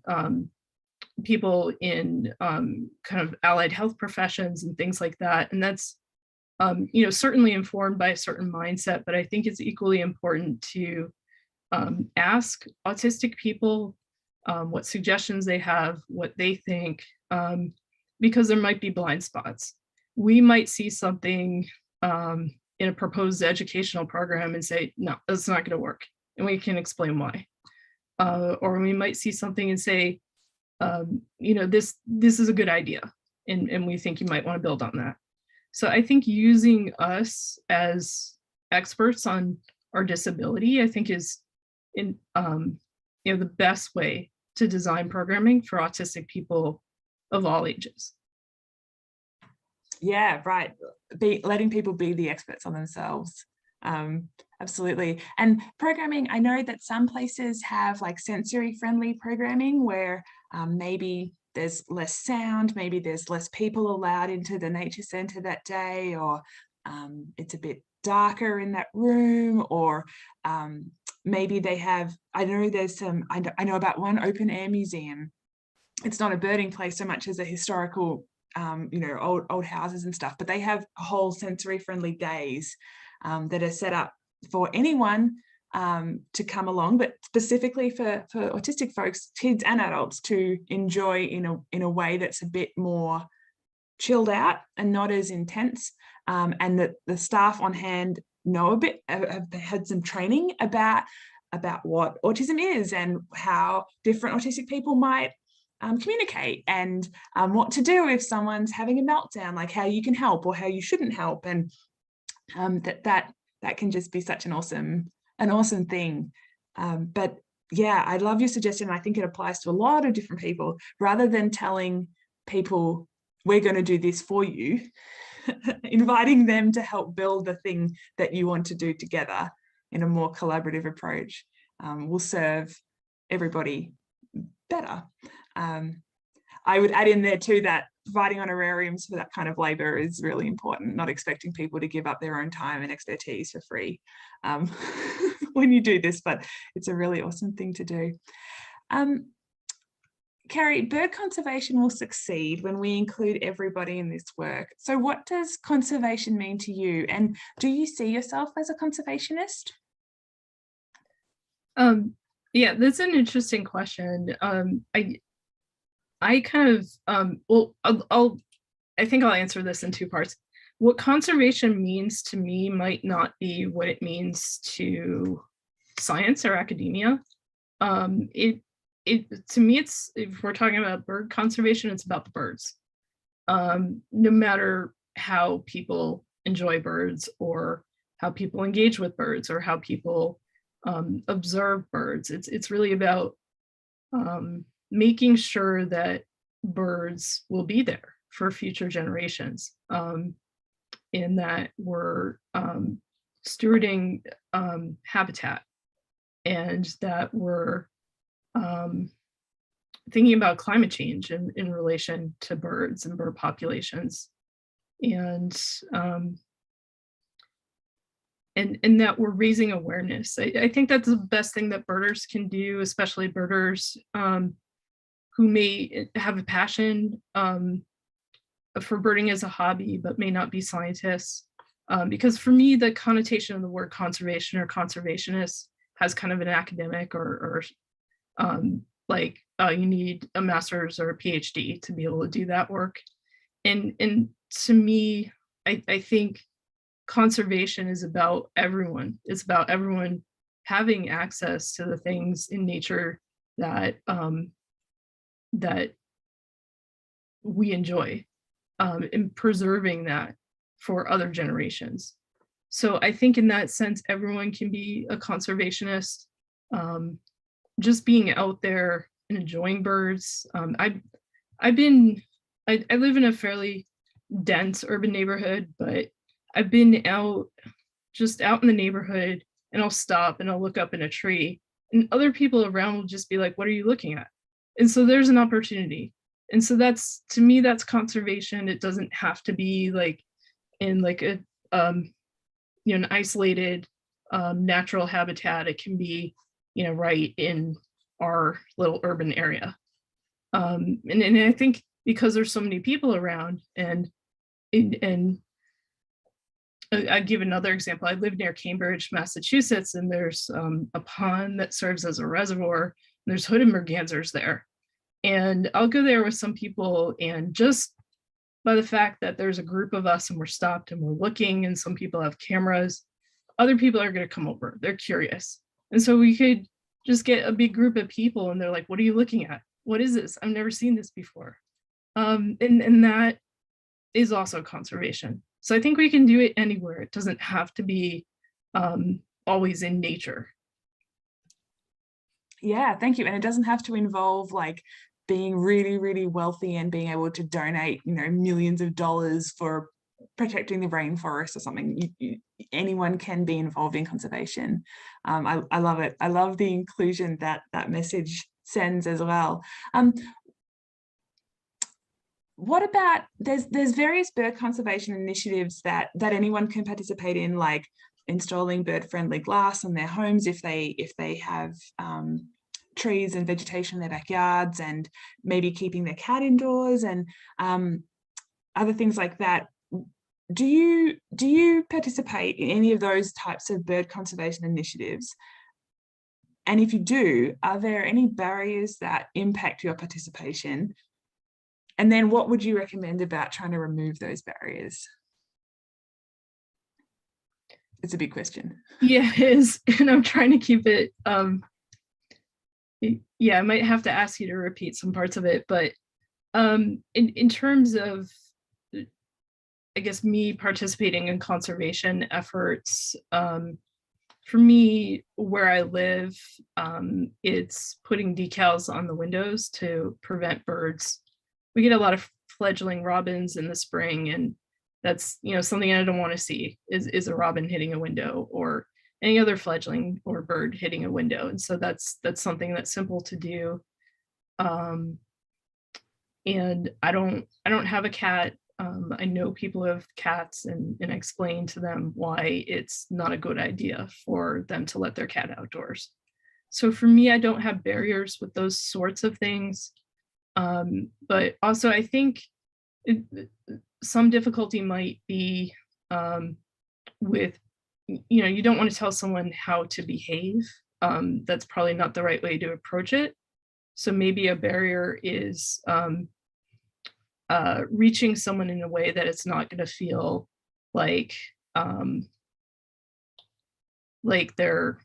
C: people in kind of allied health professions and things like that. And that's certainly informed by a certain mindset, but I think it's equally important to ask autistic people what suggestions they have, what they think, because there might be blind spots. We might see something in a proposed educational program and say, no, that's not going to work. And we can explain why. Or we might see something and say, this is a good idea, and we think you might want to build on that. So I think using us as experts on our disability, I think, is the best way to design programming for autistic people of all ages.
B: Yeah, right. Letting people be the experts on themselves. Absolutely. And programming, I know that some places have like sensory friendly programming where maybe there's less sound, maybe there's less people allowed into the nature center that day, or it's a bit darker in that room, or maybe they have, I know there's some, I know about one open air museum. It's not a birding place so much as a historical, old houses and stuff, but they have whole sensory friendly days that are set up for anyone to come along, but specifically for autistic folks, kids and adults, to enjoy in a way that's a bit more chilled out and not as intense, and that the staff on hand know a bit, have had some training about what autism is and how different autistic people might communicate, and what to do if someone's having a meltdown, like how you can help or how you shouldn't help, and that can just be such an awesome thing. But yeah, I love your suggestion. I think it applies to a lot of different people. Rather than telling people, we're going to do this for you, inviting them to help build the thing that you want to do together in a more collaborative approach will serve everybody better. I would add in there too that providing honorariums for that kind of labor is really important, not expecting people to give up their own time and expertise for free when you do this, but it's a really awesome thing to do. Kari, bird conservation will succeed when we include everybody in this work. So what does conservation mean to you? And do you see yourself as a conservationist?
C: Yeah, that's an interesting question. I kind of, I think I'll answer this in two parts. What conservation means to me might not be what it means to science or academia. To me, it's, if we're talking about bird conservation, it's about the birds. No matter how people enjoy birds, or how people engage with birds, or how people observe birds, it's really about making sure that birds will be there for future generations, in that we're stewarding habitat, and that we're thinking about climate change in relation to birds and bird populations, and that we're raising awareness. I think that's the best thing that birders can do, especially birders who may have a passion for birding as a hobby, but may not be scientists. Because for me, the connotation of the word conservation or conservationist has kind of an academic or like you need a master's or a PhD to be able to do that work. And to me, I think conservation is about everyone. It's about everyone having access to the things in nature that that we enjoy, and preserving that for other generations. So I think in that sense, everyone can be a conservationist. Just being out there and enjoying birds. I live in a fairly dense urban neighborhood, but I've been out in the neighborhood, and I'll stop and I'll look up in a tree, and other people around will just be like, what are you looking at? And so there's an opportunity. And so that's, to me, that's conservation. It doesn't have to be like in like a, an isolated natural habitat. It can be, right in our little urban area. And I think because there's so many people around, and I'll give another example. I live near Cambridge, Massachusetts, and there's a pond that serves as a reservoir. And there's hooded mergansers there. And I'll go there with some people, and just by the fact that there's a group of us and we're stopped and we're looking, and some people have cameras, other people are going to come over. They're curious. And so we could just get a big group of people, and they're like, what are you looking at? What is this? I've never seen this before. And that is also conservation. So I think we can do it anywhere. It doesn't have to be always in nature.
B: Yeah, thank you. And it doesn't have to involve like being really, really wealthy and being able to donate, millions of dollars for protecting the rainforest or something. Anyone can be involved in conservation. I love it. I love the inclusion that message sends as well. What about, there's various bird conservation initiatives that anyone can participate in, like installing bird-friendly glass on their homes if they have trees and vegetation in their backyards, and maybe keeping their cat indoors, and other things like that. Do you participate in any of those types of bird conservation initiatives? And if you do, are there any barriers that impact your participation? And then what would you recommend about trying to remove those barriers? It's a big question.
C: Yeah, it is. And I'm trying to keep it, yeah, I might have to ask you to repeat some parts of it, but in terms of, I guess, me participating in conservation efforts, for me, where I live, it's putting decals on the windows to prevent birds. We get a lot of fledgling robins in the spring, and that's, something I don't want to see is a robin hitting a window, or any other fledgling or bird hitting a window. And so that's something that's simple to do. And I don't have a cat. I know people who have cats, and I explain to them why it's not a good idea for them to let their cat outdoors. So for me, I don't have barriers with those sorts of things. But also I think some difficulty might be with, you don't want to tell someone how to behave. That's probably not the right way to approach it. So maybe a barrier is reaching someone in a way that it's not going to feel like they're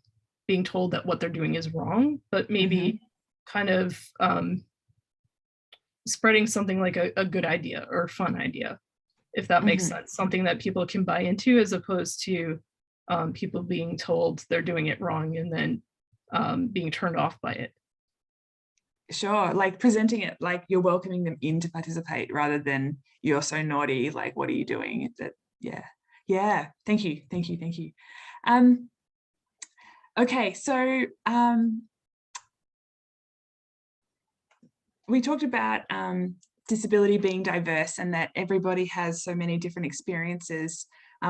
C: being told that what they're doing is wrong, but maybe kind of spreading something like a good idea or a fun idea, if that makes sense, something that people can buy into, as opposed to people being told they're doing it wrong and then being turned off by it.
B: Sure, like presenting it like you're welcoming them in to participate, rather than you're so naughty, like what are you doing? Yeah, thank you. Okay, so we talked about disability being diverse, and that everybody has so many different experiences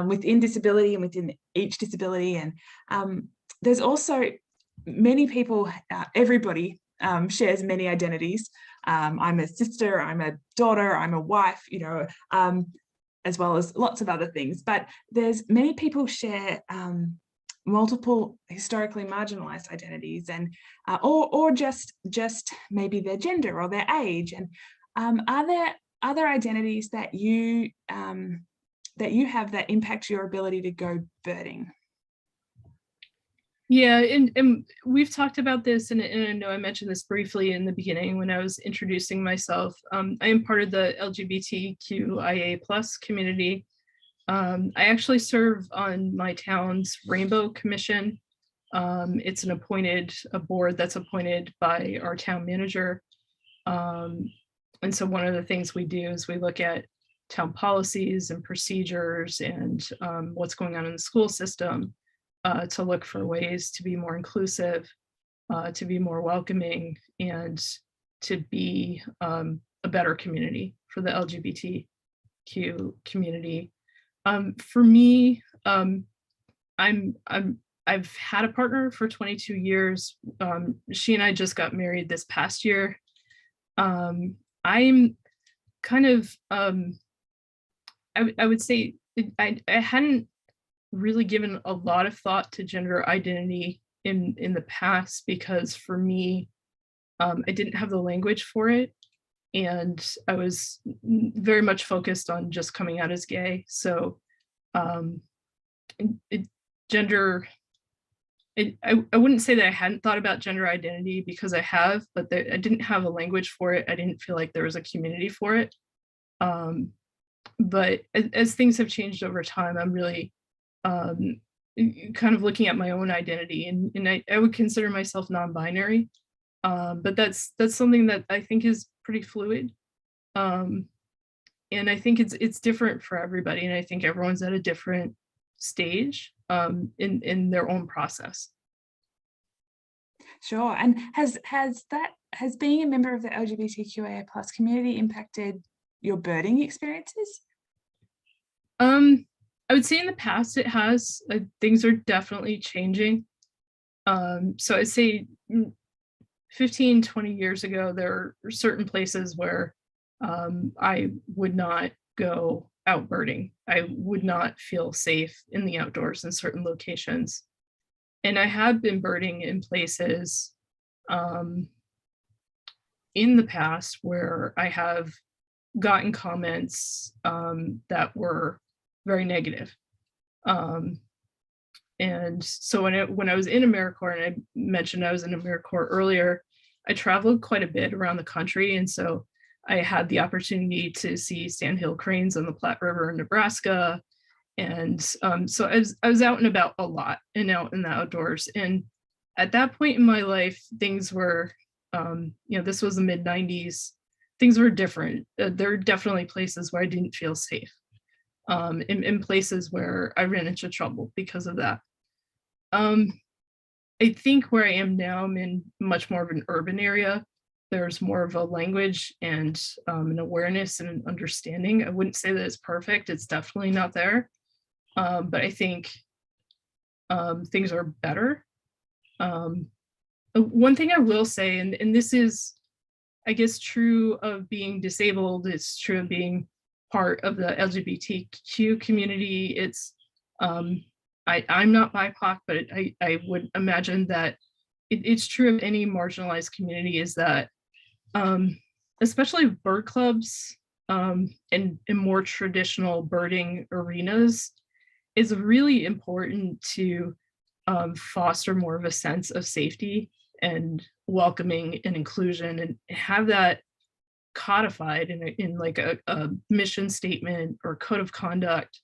B: within disability and within each disability. And there's also many people, everybody shares many identities. I'm a sister, I'm a daughter, I'm a wife, as well as lots of other things. But there's many people share multiple historically marginalized identities, and or just maybe their gender or their age. And are there other identities that you that you have that impact your ability to go birding?
C: Yeah, and we've talked about this, and I know I mentioned this briefly in the beginning when I was introducing myself. I am part of the LGBTQIA+ community. I actually serve on my town's Rainbow Commission. It's a board that's appointed by our town manager. And so one of the things we do is we look at town policies and procedures and what's going on in the school system to look for ways to be more inclusive, to be more welcoming, and to be a better community for the LGBTQ community. For me, I've had a partner for 22 years. She and I just got married this past year. I'm kind of, I would say I hadn't really given a lot of thought to gender identity in the past, because for me, I didn't have the language for it. And I was very much focused on just coming out as gay. So I wouldn't say that I hadn't thought about gender identity, because I have, but I didn't have a language for it. I didn't feel like there was a community for it. But as things have changed over time, I'm really kind of looking at my own identity, and I would consider myself non-binary. But that's something that I think is pretty fluid. And I think it's different for everybody. And I think everyone's at a different stage in their own process.
B: Sure. And has being a member of the LGBTQIA+ community impacted your birding experiences?
C: I would say in the past it has. Things are definitely changing. So I'd say 15, 20 years ago, there were certain places where I would not go out birding. I would not feel safe in the outdoors in certain locations. And I have been birding in places in the past where I have gotten comments that were very negative. And so when I was in AmeriCorps, and I mentioned I was in AmeriCorps earlier, I traveled quite a bit around the country. And so I had the opportunity to see sandhill cranes on the Platte River in Nebraska. And so I was out and about a lot and out in the outdoors. And at that point in my life, things were, this was the mid-90s, things were different. There are definitely places where I didn't feel safe, in places where I ran into trouble because of that. I think where I am now, I'm in much more of an urban area. There's more of a language and an awareness and an understanding. I wouldn't say that it's perfect. It's definitely not there. But I think things are better. One thing I will say, and this is, I guess, true of being disabled, it's true of being part of the LGBTQ community. It's, I'm not BIPOC, but I would imagine that it's true of any marginalized community, is that especially bird clubs and more traditional birding arenas, is really important to foster more of a sense of safety and welcoming and inclusion, and have that codified in like a mission statement or code of conduct,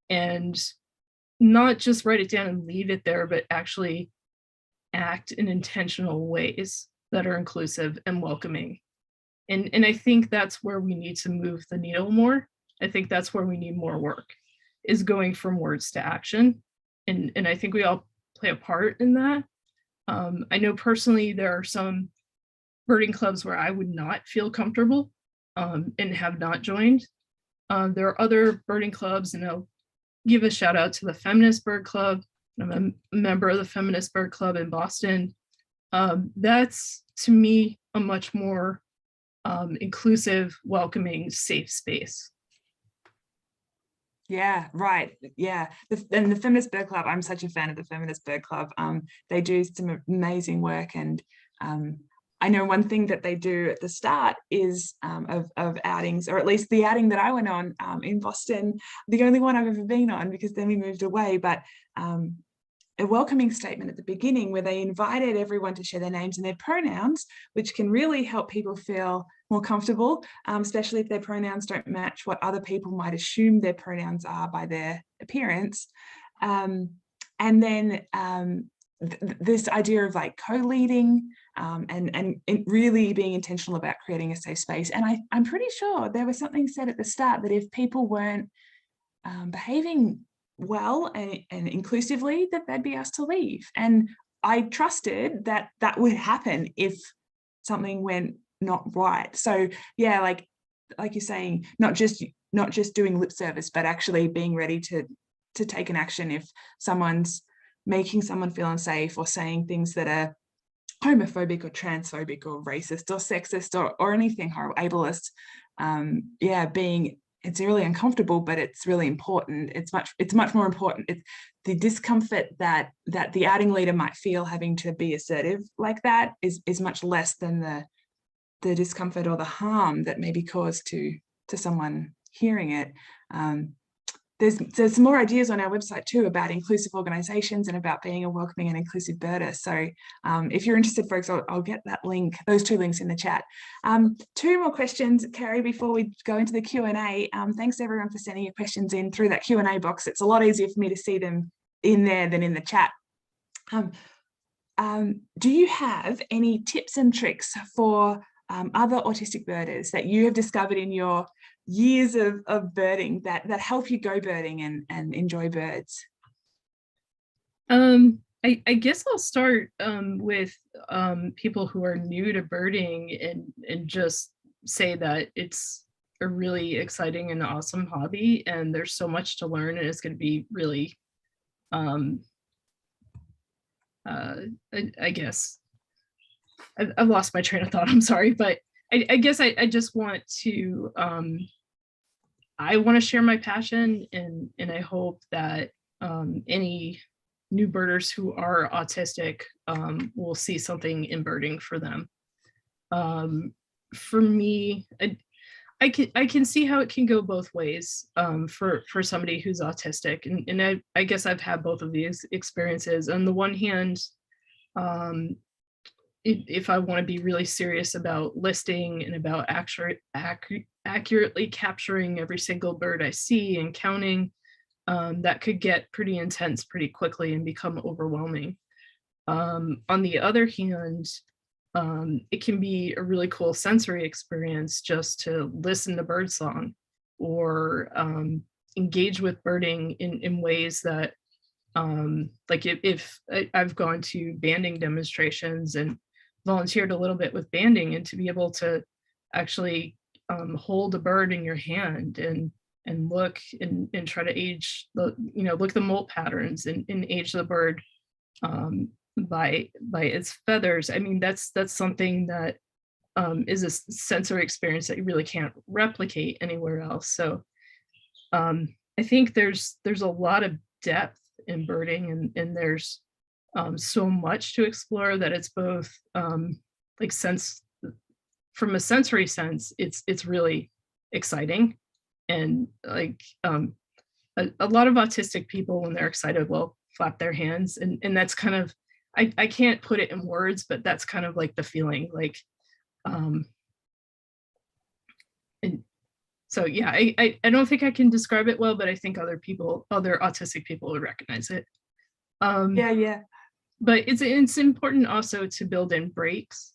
C: and not just write it down and leave it there, but actually act in intentional ways that are inclusive and welcoming. And I think that's where we need to move the needle more. I think that's where we need more work, is going from words to action. And I think we all play a part in that. I know personally there are some birding clubs where I would not feel comfortable and have not joined. There are other birding clubs, and I'll give a shout out to the Feminist Bird Club. I'm a member of the Feminist Bird Club in Boston. That's, to me, a much more inclusive, welcoming, safe space.
B: Yeah, right. Yeah. And the Feminist Bird Club, I'm such a fan of the Feminist Bird Club. They do some amazing work, and I know one thing that they do at the start is of outings, or at least the outing that I went on in Boston, the only one I've ever been on, because then we moved away, but a welcoming statement at the beginning where they invited everyone to share their names and their pronouns, which can really help people feel more comfortable, especially if their pronouns don't match what other people might assume their pronouns are by their appearance. And then this idea of like co-leading and really being intentional about creating a safe space. And I'm pretty sure there was something said at the start that if people weren't behaving well and inclusively, that they'd be asked to leave. And I trusted that that would happen if something went not right. So yeah, like you're saying, not just doing lip service, but actually being ready to take an action if someone's making someone feel unsafe or saying things that are homophobic or transphobic or racist or sexist or anything horrible, ableist. Yeah, it's really uncomfortable, but it's really important. It's much more important. It's the discomfort that the outing leader might feel having to be assertive like that is much less than the discomfort or the harm that may be caused to someone hearing it. There's some more ideas on our website too about inclusive organizations and about being a welcoming and inclusive birder. So if you're interested, folks, I'll get that link, those two links in the chat. Two more questions, Kari, before we go into the Q&A. Thanks everyone for sending your questions in through that Q&A box. It's a lot easier for me to see them in there than in the chat. Do you have any tips and tricks for other autistic birders that you have discovered in your years of birding that help you go birding and enjoy birds?
C: I guess I'll start with people who are new to birding and just say that it's a really exciting and awesome hobby, and there's so much to learn, and it's going to be really I guess I've lost my train of thought, I'm sorry, but I guess I just want to I want to share my passion, and I hope that any new birders who are autistic will see something in birding for them. For me, I can see how it can go both ways for somebody who's autistic, and I guess I've had both of these experiences. On the one hand, if I want to be really serious about listing and about accurately capturing every single bird I see and counting, that could get pretty intense pretty quickly and become overwhelming. On the other hand, it can be a really cool sensory experience just to listen to birdsong or engage with birding in ways that, like if I've gone to banding demonstrations and volunteered a little bit with banding, and to be able to actually hold a bird in your hand and look and try to age the, look at the molt patterns and age the bird by its feathers. I mean, that's something that is a sensory experience that you really can't replicate anywhere else. So I think there's a lot of depth in birding, and there's so much to explore that it's both like from a sensory sense, it's really exciting. And like a lot of autistic people, when they're excited, will flap their hands, and that's kind of, I can't put it in words, but that's kind of like the feeling, like and so yeah, I don't think I can describe it well, but I think other autistic people would recognize it.
B: Yeah.
C: But it's important also to build in breaks,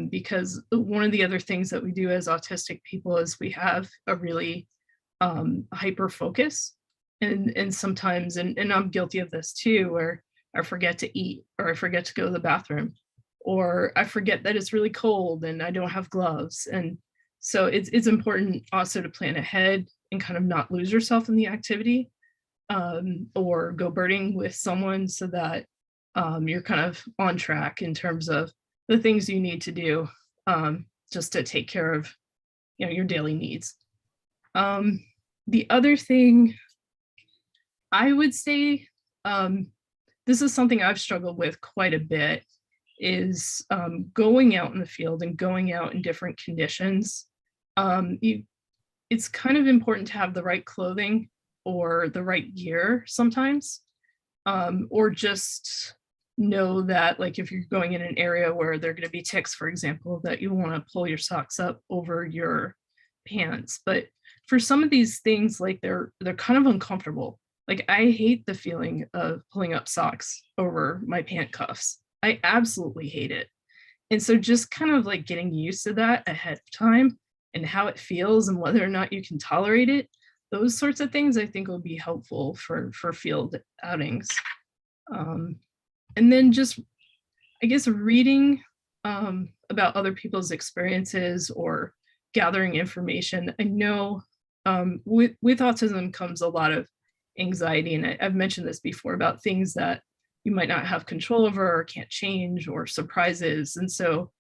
C: because one of the other things that we do as autistic people is we have a really hyper focus, and sometimes, and I'm guilty of this too, where I forget to eat, or I forget to go to the bathroom, or I forget that it's really cold and I don't have gloves. And so it's important also to plan ahead and kind of not lose yourself in the activity, or go birding with someone so that you're kind of on track in terms of the things you need to do just to take care of your daily needs. The other thing I would say, this is something I've struggled with quite a bit, is going out in the field and going out in different conditions. It's kind of important to have the right clothing or the right gear sometimes, or just know that, like, if you're going in an area where there are going to be ticks, for example, that you want to pull your socks up over your pants. But for some of these things, like, they're kind of uncomfortable. Like, I hate the feeling of pulling up socks over my pant cuffs. I absolutely hate it. And so just kind of like getting used to that ahead of time and how it feels and whether or not you can tolerate it, those sorts of things I think will be helpful for field outings. And then just, I guess, reading about other people's experiences or gathering information. I know with autism comes a lot of anxiety, and I've mentioned this before about things that you might not have control over or can't change, or surprises. And so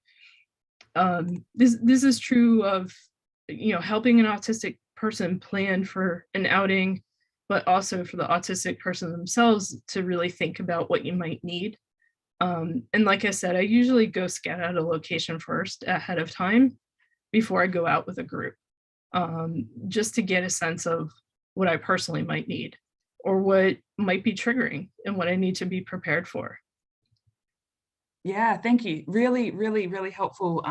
C: this is true of, you know, helping an autistic person plan for an outing, but also for the autistic person themselves to really think about what you might need. And like I said, I usually go scout out a location first ahead of time before I go out with a group, just to get a sense of what I personally might need or what might be triggering and what I need to be prepared for.
B: Yeah, thank you. Really, really, really helpful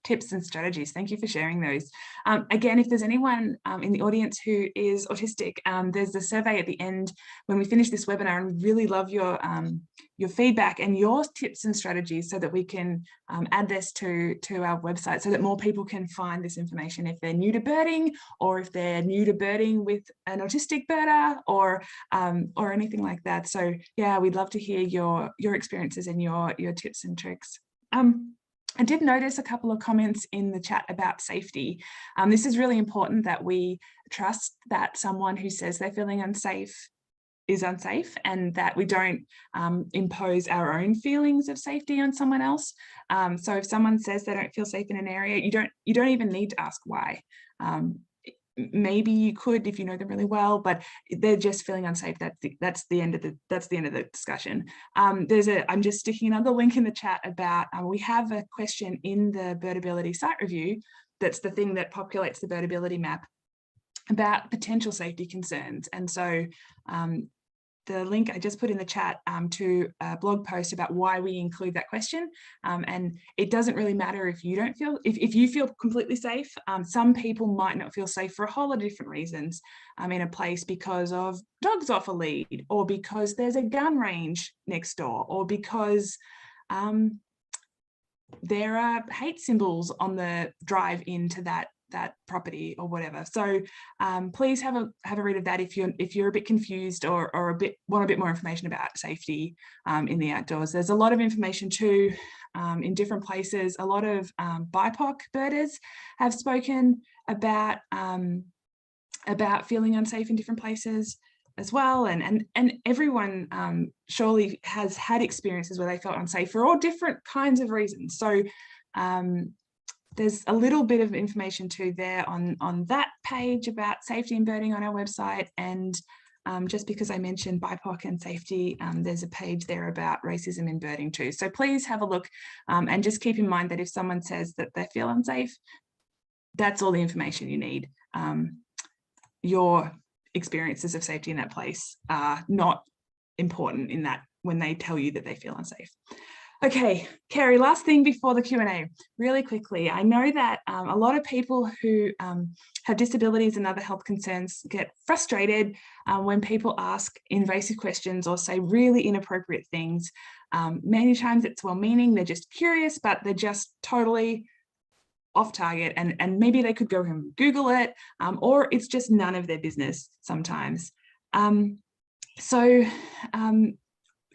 B: tips and strategies. Thank you for sharing those. Again, if there's anyone in the audience who is autistic, there's a survey at the end when we finish this webinar, and we really love your feedback and your tips and strategies so that we can add this to our website so that more people can find this information if they're new to birding, or if they're new to birding with an autistic birder, or anything like that. So yeah, we'd love to hear your experiences and your tips and tricks. I did notice a couple of comments in the chat about safety. This is really important, that we trust that someone who says they're feeling unsafe is unsafe, and that we don't impose our own feelings of safety on someone else. So if someone says they don't feel safe in an area, you don't even need to ask why. Maybe you could if you know them really well, but they're just feeling unsafe. That's the end of the discussion. I'm just sticking another link in the chat about we have a question in the Birdability site review. That's the thing that populates the Birdability map about potential safety concerns. And so the link I just put in the chat to a blog post about why we include that question. And it doesn't really matter if you don't feel, if you feel completely safe. Some people might not feel safe for a whole lot of different reasons in a place, because of dogs off a lead, or because there's a gun range next door, or because there are hate symbols on the drive into that property or whatever. So please have a read of that if you're a bit confused or want a bit more information about safety in the outdoors. There's a lot of information too in different places. A lot of BIPOC birders have spoken about feeling unsafe in different places as well, and everyone surely has had experiences where they felt unsafe for all different kinds of reasons. So there's a little bit of information too there on that page about safety in birding on our website. And just because I mentioned BIPOC and safety, there's a page there about racism in birding too. So please have a look, and just keep in mind that if someone says that they feel unsafe, that's all the information you need. Your experiences of safety in that place are not important in that when they tell you that they feel unsafe. Okay, Kari, last thing before the Q&A, really quickly. I know that a lot of people who have disabilities and other health concerns get frustrated when people ask invasive questions or say really inappropriate things. Many times it's well-meaning, they're just curious, but they're just totally off target, and maybe they could go and Google it, or it's just none of their business sometimes.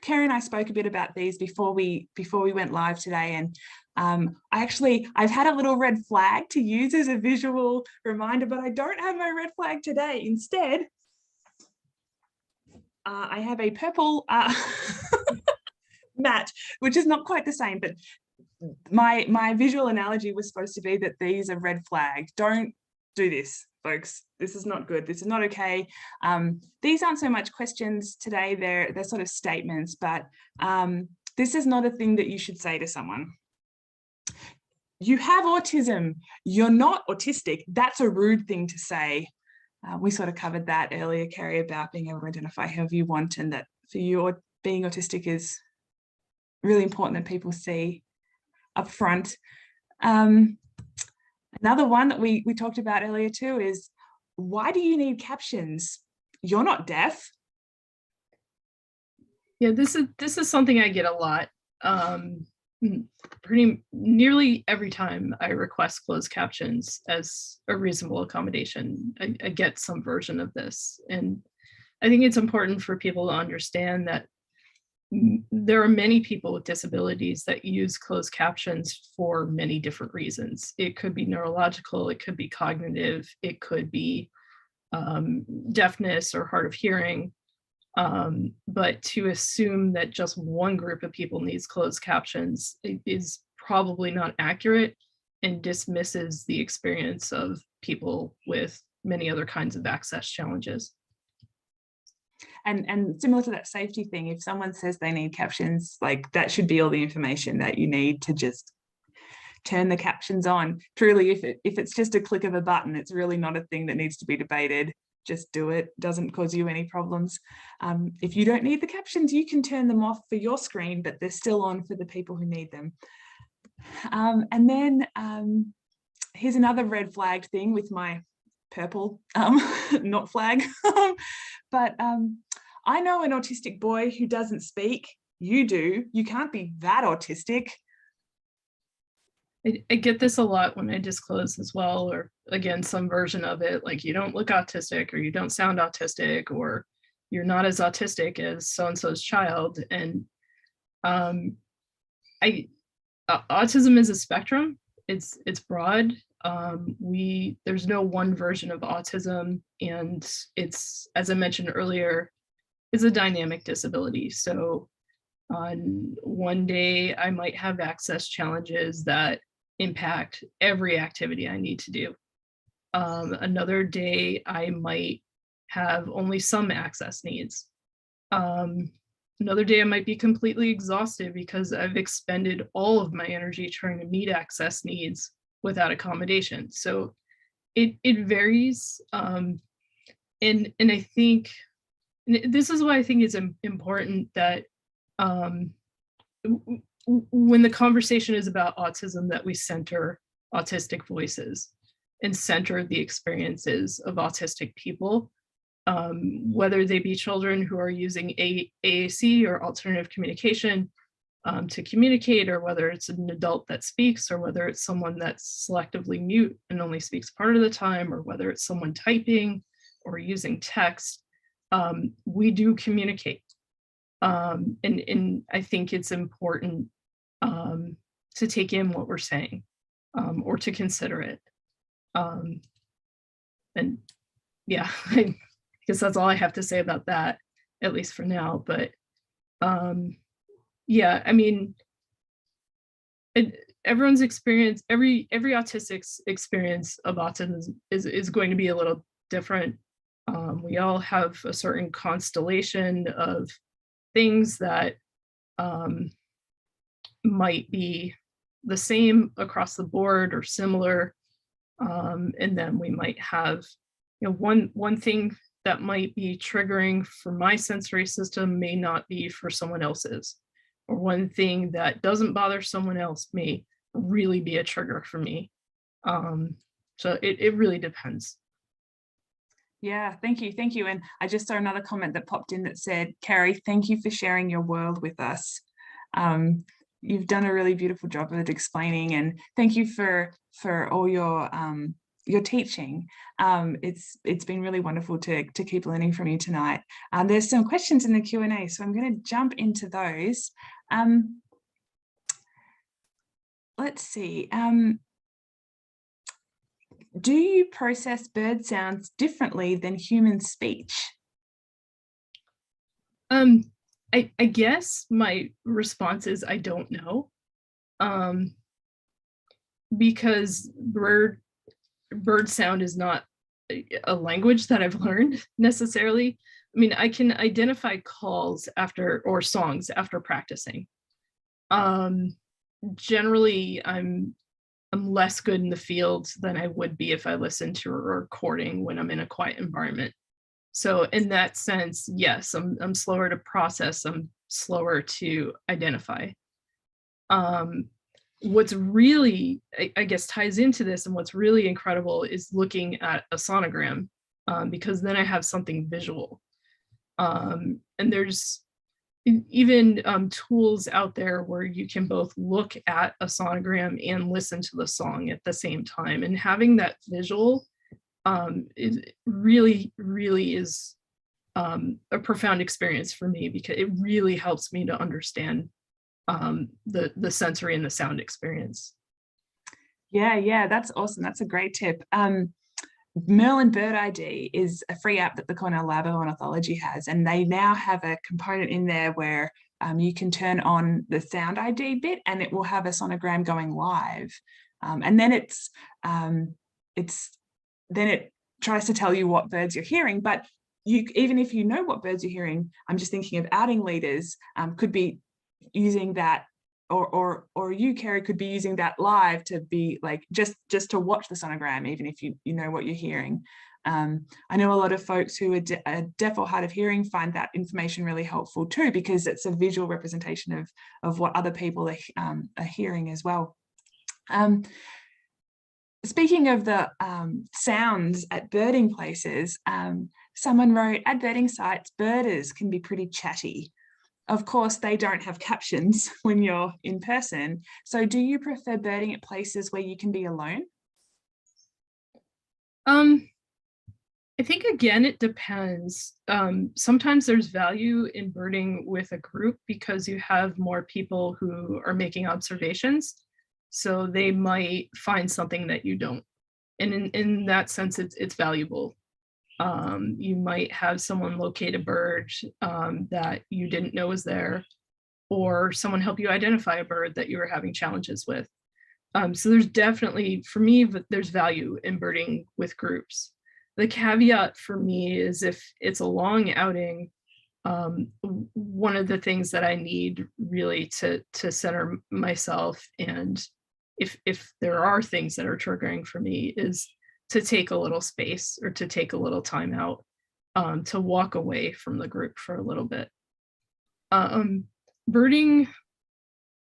B: Kari and I spoke a bit about these before we went live today, and I've had a little red flag to use as a visual reminder, but I don't have my red flag today. Instead, I have a purple mat, which is not quite the same, but my visual analogy was supposed to be that these are red flags. Don't do this, folks. This is not good. This is not okay. These aren't so much questions today. They're sort of statements, but This is not a thing that you should say to someone. You have autism, you're not autistic. That's a rude thing to say. We sort of covered that earlier, Kari, about being able to identify however you want, and that for you, being autistic is really important that people see up front. Another one that we talked about earlier too is, why do you need captions? You're not deaf.
C: Yeah, this is something I get a lot. Pretty nearly every time I request closed captions as a reasonable accommodation, I get some version of this. And I think it's important for people to understand that there are many people with disabilities that use closed captions for many different reasons. It could be neurological, it could be cognitive, it could be deafness or hard of hearing. But to assume that just one group of people needs closed captions is probably not accurate and dismisses the experience of people with many other kinds of access challenges.
B: And similar to that safety thing, if someone says they need captions, like that should be all the information that you need to just turn the captions on. Truly, if it's just a click of a button, it's really not a thing that needs to be debated. Just do it. Doesn't cause you any problems. If you don't need the captions, you can turn them off for your screen, but they're still on for the people who need them. And then here's another red flag thing with my purple not flag. But I know an autistic boy who doesn't speak. You do. You can't be that autistic.
C: I get this a lot when I disclose as well, or again, some version of it, like you don't look autistic or you don't sound autistic or you're not as autistic as so-and-so's child. And autism is a spectrum. It's broad. There's no one version of autism, and it's, as I mentioned earlier, it's a dynamic disability. So on one day I might have access challenges that impact every activity I need to do. Another day I might have only some access needs. Another day I might be completely exhausted because I've expended all of my energy trying to meet access needs without accommodation. So it varies. And I think, and this is why I think it's important that when the conversation is about autism, that we center autistic voices and center the experiences of autistic people, whether they be children who are using AAC or alternative communication to communicate, or whether it's an adult that speaks, or whether it's someone that's selectively mute and only speaks part of the time, or whether it's someone typing or using text. We do communicate. And I think it's important to take in what we're saying, or to consider it. And yeah, I guess that's all I have to say about that, at least for now. But yeah, I mean, everyone's experience, every autistic's experience of autism is going to be a little different. We all have a certain constellation of things that might be the same across the board or similar. And then we might have, you know, one thing that might be triggering for my sensory system may not be for someone else's, or one thing that doesn't bother someone else may really be a trigger for me. So it really depends.
B: Yeah, thank you. Thank you. And I just saw another comment that popped in that said, Kari, thank you for sharing your world with us. You've done a really beautiful job of explaining, and thank you for all your teaching. It's been really wonderful to keep learning from you tonight. There's some questions in the Q&A, so I'm going to jump into those. Let's see. Do you process bird sounds differently than human speech?
C: I guess my response is I don't know, because bird sound is not a language that I've learned necessarily. I mean, I can identify calls after, or songs after practicing. Generally, I'm less good in the field than I would be if I listened to a recording when I'm in a quiet environment. So in that sense, yes, I'm slower to process, I'm slower to identify. What's really, I guess, ties into this, and what's really incredible is looking at a sonogram, because then I have something visual. And there's even tools out there where you can both look at a sonogram and listen to the song at the same time. And having that visual it really is a profound experience for me, because it really helps me to understand the sensory and the sound experience.
B: Yeah, that's awesome. That's a great tip. Merlin Bird Id is a free app that the Cornell Lab of Ornithology has, and they now have a component in there where you can turn on the sound ID bit and it will have a sonogram going live. And then then it tries to tell you what birds you're hearing, but even if you know what birds you're hearing, I'm just thinking of outing leaders could be using that, or you, Kari, could be using that live to be like just to watch the sonogram, even if you know what you're hearing. I know a lot of folks who are deaf or hard of hearing find that information really helpful too, because it's a visual representation of what other people are hearing as well. Speaking of the sounds at birding places, someone wrote, at birding sites, birders can be pretty chatty. Of course, they don't have captions when you're in person. So do you prefer birding at places where you can be alone?
C: I think, again, it depends. Sometimes there's value in birding with a group because you have more people who are making observations. So they might find something that you don't. And in that sense, it's valuable. You might have someone locate a bird that you didn't know was there, or someone help you identify a bird that you were having challenges with. So there's definitely, for me, there's value in birding with groups. The caveat for me is if it's a long outing, one of the things that I need really to center myself, and if there are things that are triggering for me, is to take a little space or to take a little time out, to walk away from the group for a little bit. Birding,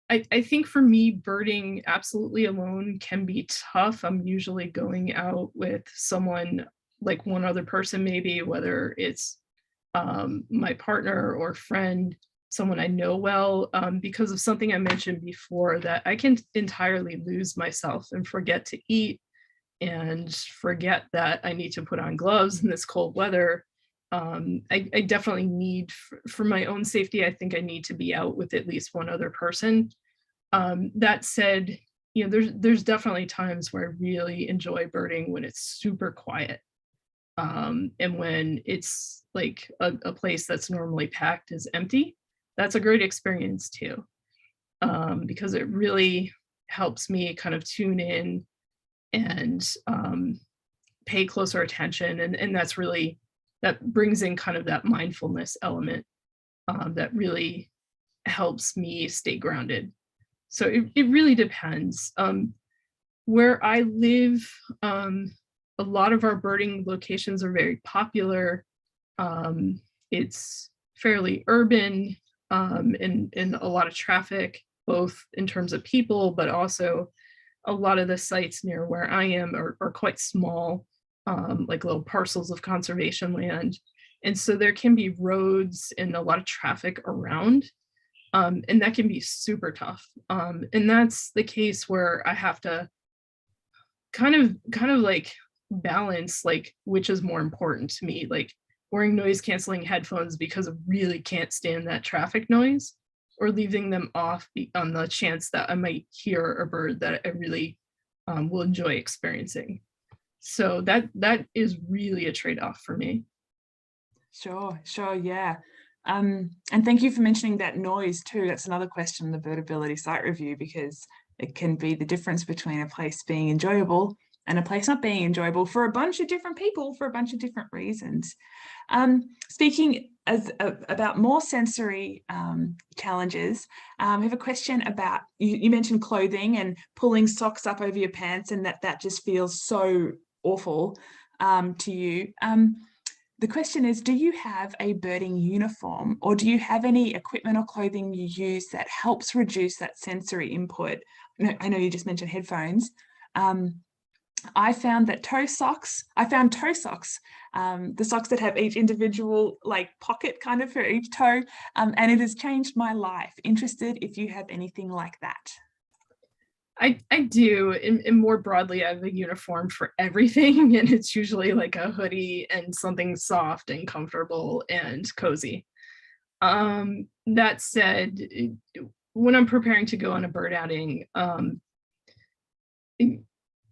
C: I think for me, birding absolutely alone can be tough. I'm usually going out with someone, like one other person maybe, whether it's my partner or friend, someone I know well, because of something I mentioned before, that I can entirely lose myself and forget to eat and forget that I need to put on gloves in this cold weather. I definitely need, for my own safety, I think I need to be out with at least one other person. That said, you know, there's definitely times where I really enjoy birding when it's super quiet. And when it's like a place that's normally packed is empty. That's a great experience too, because it really helps me kind of tune in and pay closer attention. And that's really, that brings in kind of that mindfulness element that really helps me stay grounded. So it really depends. Where I live, a lot of our birding locations are very popular. It's fairly urban, and a lot of traffic, both in terms of people, but also a lot of the sites near where I am are quite small, like little parcels of conservation land. And so there can be roads and a lot of traffic around, and that can be super tough. And that's the case where I have to kind of like balance, like, which is more important to me, like wearing noise canceling headphones because I really can't stand that traffic noise, or leaving them off on the chance that I might hear a bird that I really will enjoy experiencing. So that is really a trade-off for me.
B: Sure, yeah. And thank you for mentioning that noise too. That's another question in the Birdability site review, because it can be the difference between a place being enjoyable and a place not being enjoyable for a bunch of different people for a bunch of different reasons. Speaking about more sensory challenges. We have a question about, you mentioned clothing and pulling socks up over your pants, and that just feels so awful to you. The question is, do you have a birding uniform, or do you have any equipment or clothing you use that helps reduce that sensory input? I know you just mentioned headphones. I found toe socks, the socks that have each individual like pocket kind of for each toe, and it has changed my life. Interested if you have anything like that.
C: I do, and more broadly, I have a uniform for everything, and it's usually like a hoodie and something soft and comfortable and cozy. That said, when I'm preparing to go on a bird outing,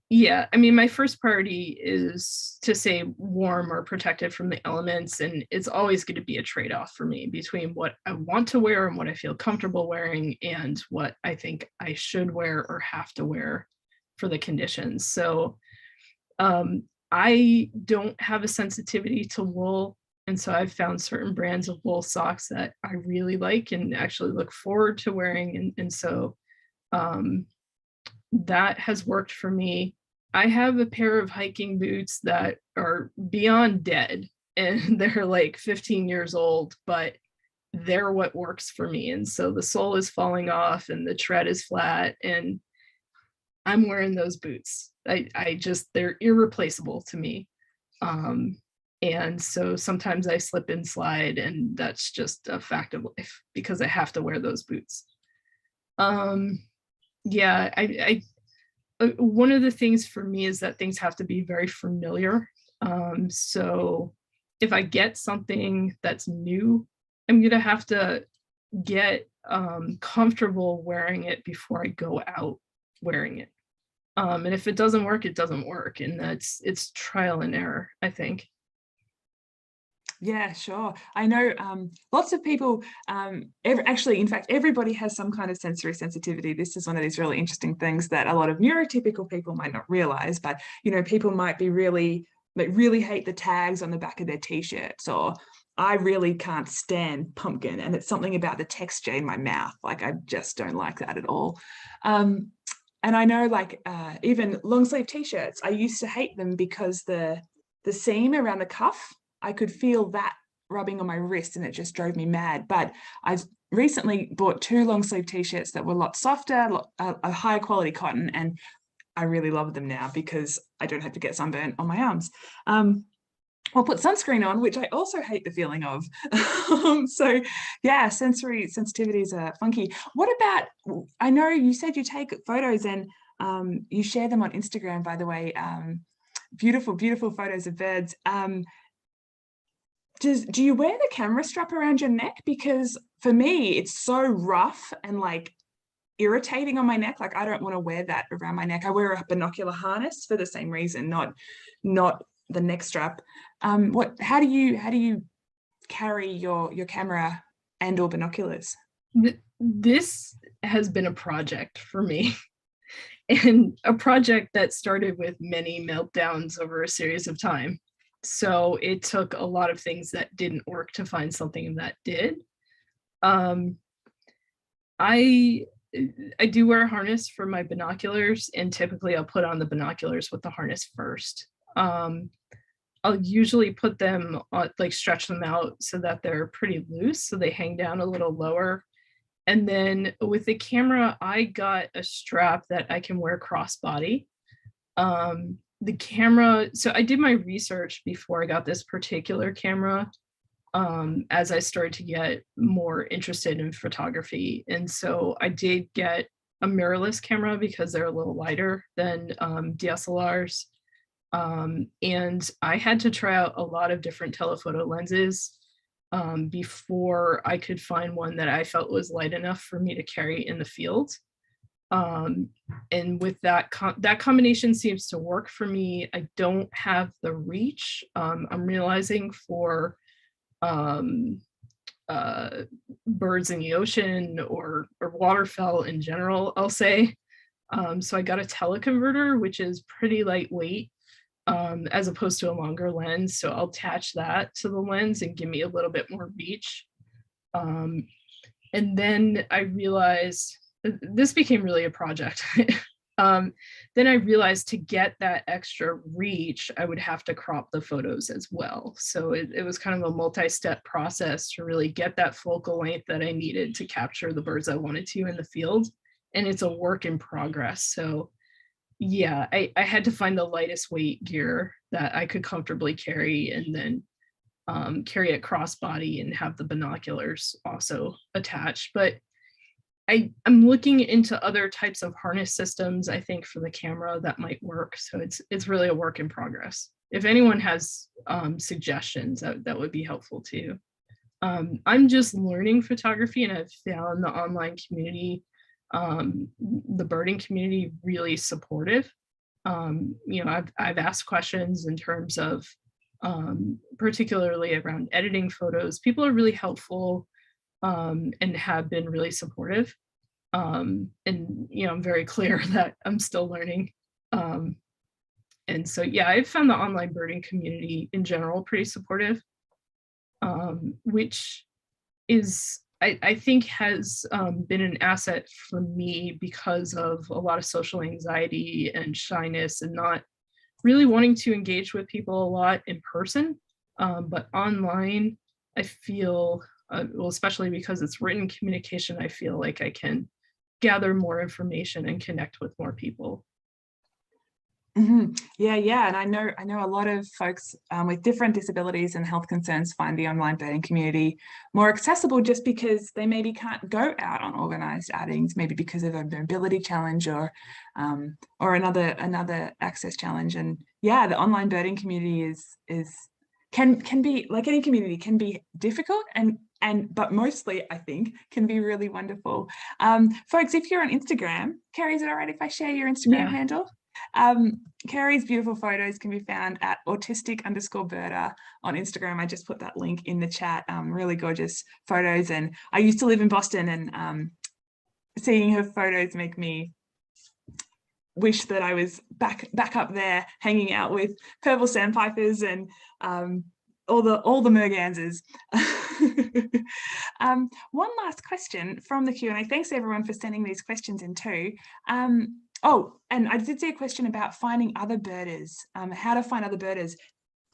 C: yeah, I mean, my first priority is to stay warm or protected from the elements, and it's always going to be a trade-off for me between what I want to wear and what I feel comfortable wearing and what I think I should wear or have to wear for the conditions. So I don't have a sensitivity to wool, and so I've found certain brands of wool socks that I really like and actually look forward to wearing, and so that has worked for me. I have a pair of hiking boots that are beyond dead, and they're like 15 years old, but they're what works for me. And so the sole is falling off and the tread is flat, and I'm wearing those boots. They're irreplaceable to me. And so sometimes I slip and slide, and that's just a fact of life because I have to wear those boots. Yeah, one of the things for me is that things have to be very familiar. So if I get something that's new, I'm gonna have to get comfortable wearing it before I go out wearing it. And if it doesn't work, it doesn't work. And it's trial and error, I think.
B: Yeah, sure. I know lots of people, actually, in fact, everybody has some kind of sensory sensitivity. This is one of these really interesting things that a lot of neurotypical people might not realize, but, you know, people might be really hate the tags on the back of their t-shirts, or I really can't stand pumpkin, and it's something about the texture in my mouth. Like, I just don't like that at all. And I know, like, even long sleeve t-shirts, I used to hate them because the seam around the cuff, I could feel that rubbing on my wrist, and it just drove me mad. But I've recently bought 2 long sleeve t-shirts that were a lot softer, a higher quality cotton, and I really love them now because I don't have to get sunburnt on my arms. I'll put sunscreen on, which I also hate the feeling of. So yeah, sensory sensitivities are funky. What about, I know you said you take photos and you share them on Instagram, by the way, beautiful, beautiful photos of birds. Do you wear the camera strap around your neck? Because for me, it's so rough and like irritating on my neck. Like, I don't want to wear that around my neck. I wear a binocular harness for the same reason, not the neck strap. How do you carry your camera and or binoculars?
C: This has been a project for me, and a project that started with many meltdowns over a series of time. So it took a lot of things that didn't work to find something that did. I do wear a harness for my binoculars, and typically I'll put on the binoculars with the harness first. I'll usually put them on, like, stretch them out so that they're pretty loose, so they hang down a little lower. And then with the camera, I got a strap that I can wear crossbody. The camera, so I did my research before I got this particular camera, as I started to get more interested in photography. And so I did get a mirrorless camera because they're a little lighter than DSLRs. And I had to try out a lot of different telephoto lenses before I could find one that I felt was light enough for me to carry in the field. And with that combination seems to work for me. I don't have the reach, I'm realizing, for birds in the ocean or waterfowl in general, I'll say. So I got a teleconverter, which is pretty lightweight. as opposed to a longer lens. So I'll attach that to the lens and give me a little bit more reach. And then I realized this became really a project. Then I realized to get that extra reach, I would have to crop the photos as well. So it was kind of a multi-step process to really get that focal length that I needed to capture the birds I wanted to in the field. And it's a work in progress. So yeah, I had to find the lightest weight gear that I could comfortably carry, and then carry it crossbody and have the binoculars also attached. But I'm looking into other types of harness systems, I think, for the camera that might work. So it's really a work in progress. If anyone has suggestions, that would be helpful too. I'm just learning photography, and I've found the online community, the birding community, really supportive. You know, I've asked questions in terms of particularly around editing photos. People are really helpful and have been really supportive. And, you know, I'm very clear that I'm still learning. And so, yeah, I've found the online birding community in general pretty supportive, which is, I think has been an asset for me because of a lot of social anxiety and shyness and not really wanting to engage with people a lot in person. But online, I feel, well, especially because it's written communication, I feel like I can gather more information and connect with more people.
B: Mm-hmm. Yeah. And I know a lot of folks with different disabilities and health concerns find the online birding community more accessible just because they maybe can't go out on organized outings, maybe because of a mobility challenge or another access challenge. And yeah, the online birding community can be, like any community, can be difficult but mostly I think can be really wonderful. Folks, if you're on Instagram, Kari, is it all right if I share your Instagram handle? Kari's beautiful photos can be found at autistic_birder on Instagram. I just put that link in the chat. Really gorgeous photos. And I used to live in Boston, and seeing her photos make me wish that I was back up there hanging out with purple sandpipers and all the mergansers. One last question from the Q&A. Thanks everyone for sending these questions in too. Oh, and I did see a question about finding other birders, how to find other birders.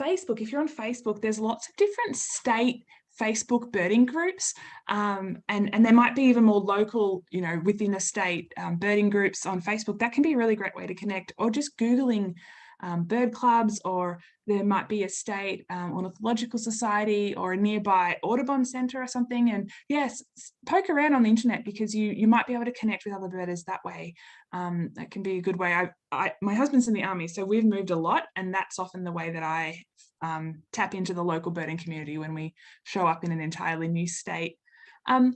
B: Facebook, if you're on Facebook, there's lots of different state Facebook birding groups, and there might be even more local, you know, within a state birding groups on Facebook. That can be a really great way to connect, or just Googling bird clubs, or there might be a state ornithological society or a nearby Audubon center or something. And yes, poke around on the internet, because you might be able to connect with other birders that way. That can be a good way. My husband's in the Army, so we've moved a lot, and that's often the way that I tap into the local birding community when we show up in an entirely new state. The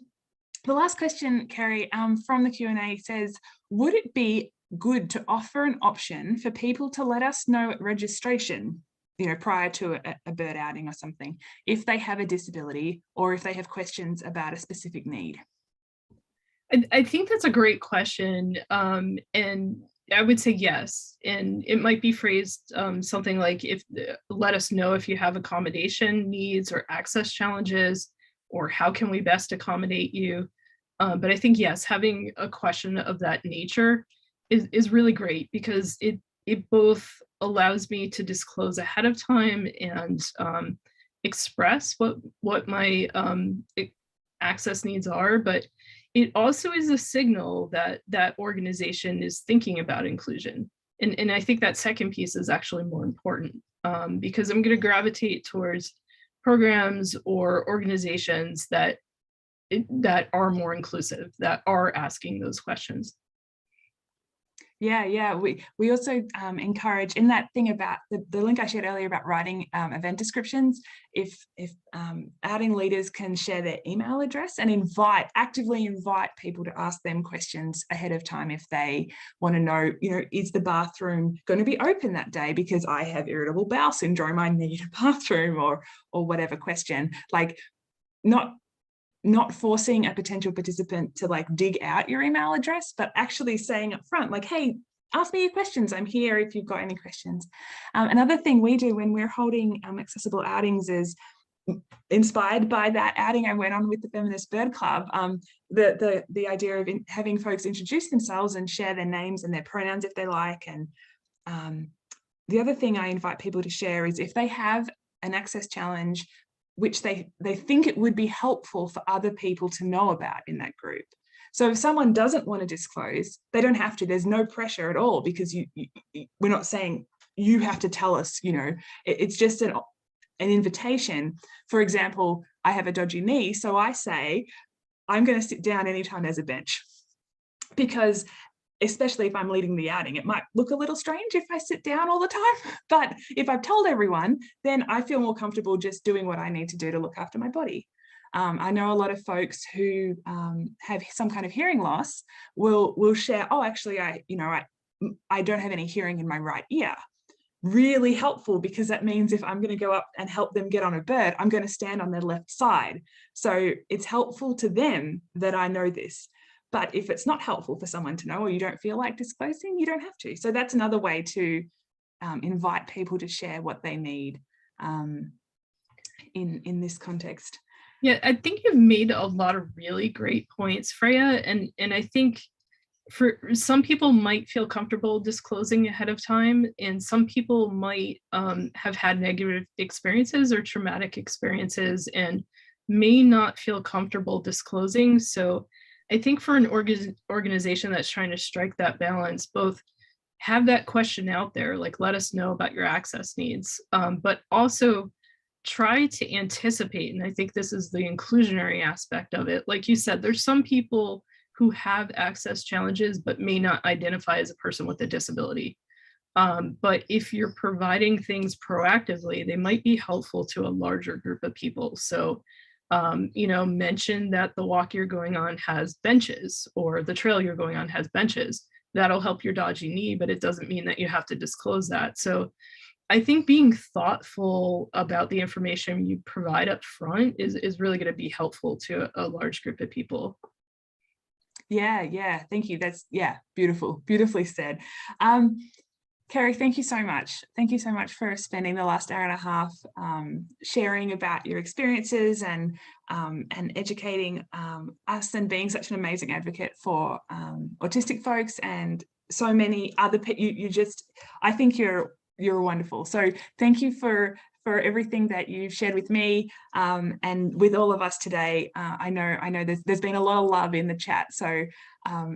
B: last question, Kari, from the Q&A says, would it be good to offer an option for people to let us know at registration, you know, prior to a bird outing or something, if they have a disability or if they have questions about a specific need?
C: I think that's a great question. And I would say yes. And it might be phrased something like, let us know if you have accommodation needs or access challenges, or how can we best accommodate you? But I think, yes, having a question of that nature is really great, because it both allows me to disclose ahead of time and express what my access needs are, but it also is a signal that that organization is thinking about inclusion. And I think that second piece is actually more important, because I'm going to gravitate towards programs or organizations that are more inclusive, that are asking those questions.
B: Yeah. We also encourage, in that thing about the link I shared earlier about writing event descriptions, if outing leaders can share their email address and actively invite people to ask them questions ahead of time if they want to know, you know, is the bathroom going to be open that day because I have irritable bowel syndrome, I need a bathroom, or whatever question. Like, not forcing a potential participant to like dig out your email address, but actually saying up front, like, hey, ask me your questions. I'm here if you've got any questions. Another thing we do when we're holding accessible outings is, inspired by that outing I went on with the Feminist Bird Club, the idea of having folks introduce themselves and share their names and their pronouns if they like. And the other thing I invite people to share is if they have an access challenge which they think it would be helpful for other people to know about in that group. So if someone doesn't want to disclose, they don't have to. There's no pressure at all, because we're not saying you have to tell us, you know, it's just an invitation. For example, I have a dodgy knee, so I say, I'm going to sit down anytime there's a bench, because especially if I'm leading the outing, it might look a little strange if I sit down all the time. But if I've told everyone, then I feel more comfortable just doing what I need to do to look after my body. I know a lot of folks who have some kind of hearing loss will share, oh, actually, I don't have any hearing in my right ear. Really helpful, because that means if I'm going to go up and help them get on a bird, I'm going to stand on their left side. So it's helpful to them that I know this. But if it's not helpful for someone to know, or you don't feel like disclosing, you don't have to. So that's another way to invite people to share what they need in this context.
C: Yeah, I think you've made a lot of really great points, Freya. And I think for some people might feel comfortable disclosing ahead of time, and some people might have had negative experiences or traumatic experiences and may not feel comfortable disclosing. So I think for an organization that's trying to strike that balance, both have that question out there, like let us know about your access needs, but also try to anticipate. And I think this is the inclusionary aspect of it. Like you said, there's some people who have access challenges but may not identify as a person with a disability. But if you're providing things proactively, they might be helpful to a larger group of people. So, mention that the walk you're going on has benches, or the trail you're going on has benches. That'll help your dodgy knee, but it doesn't mean that you have to disclose that. So I think being thoughtful about the information you provide up front is really going to be helpful to a large group of people.
B: Yeah, thank you. That's, beautifully said. Kari, thank you so much. Thank you so much for spending the last hour and a half sharing about your experiences and educating us, and being such an amazing advocate for autistic folks and so many other people. I think you're wonderful. So thank you for everything that you've shared with me and with all of us today. I know there's been a lot of love in the chat, so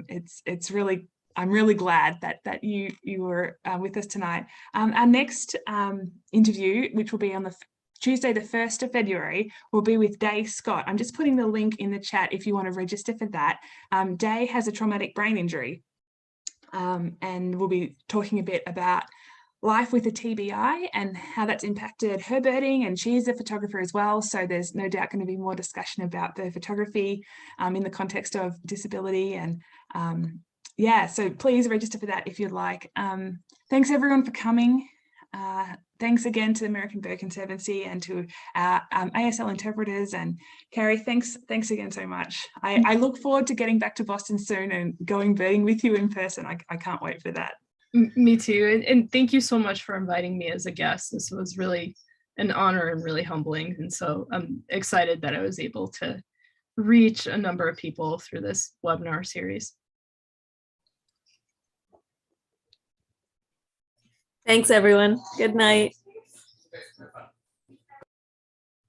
B: it's really, I'm really glad that you were with us tonight. Our next interview, which will be on the Tuesday, the 1st of February, will be with Day Scott. I'm just putting the link in the chat if you want to register for that. Day has a traumatic brain injury, and we'll be talking a bit about life with a TBI and how that's impacted her birding, and she's a photographer as well, so there's no doubt going to be more discussion about the photography in the context of disability. And so please register for that if you'd like. Thanks everyone for coming. Thanks again to the American Bird Conservancy and to our ASL interpreters. And Kari, thanks again so much. I look forward to getting back to Boston soon and going birding with you in person. I can't wait for that.
C: Me too. And thank you so much for inviting me as a guest. This was really an honor and really humbling. And so I'm excited that I was able to reach a number of people through this webinar series.
A: Thanks, everyone. Good night.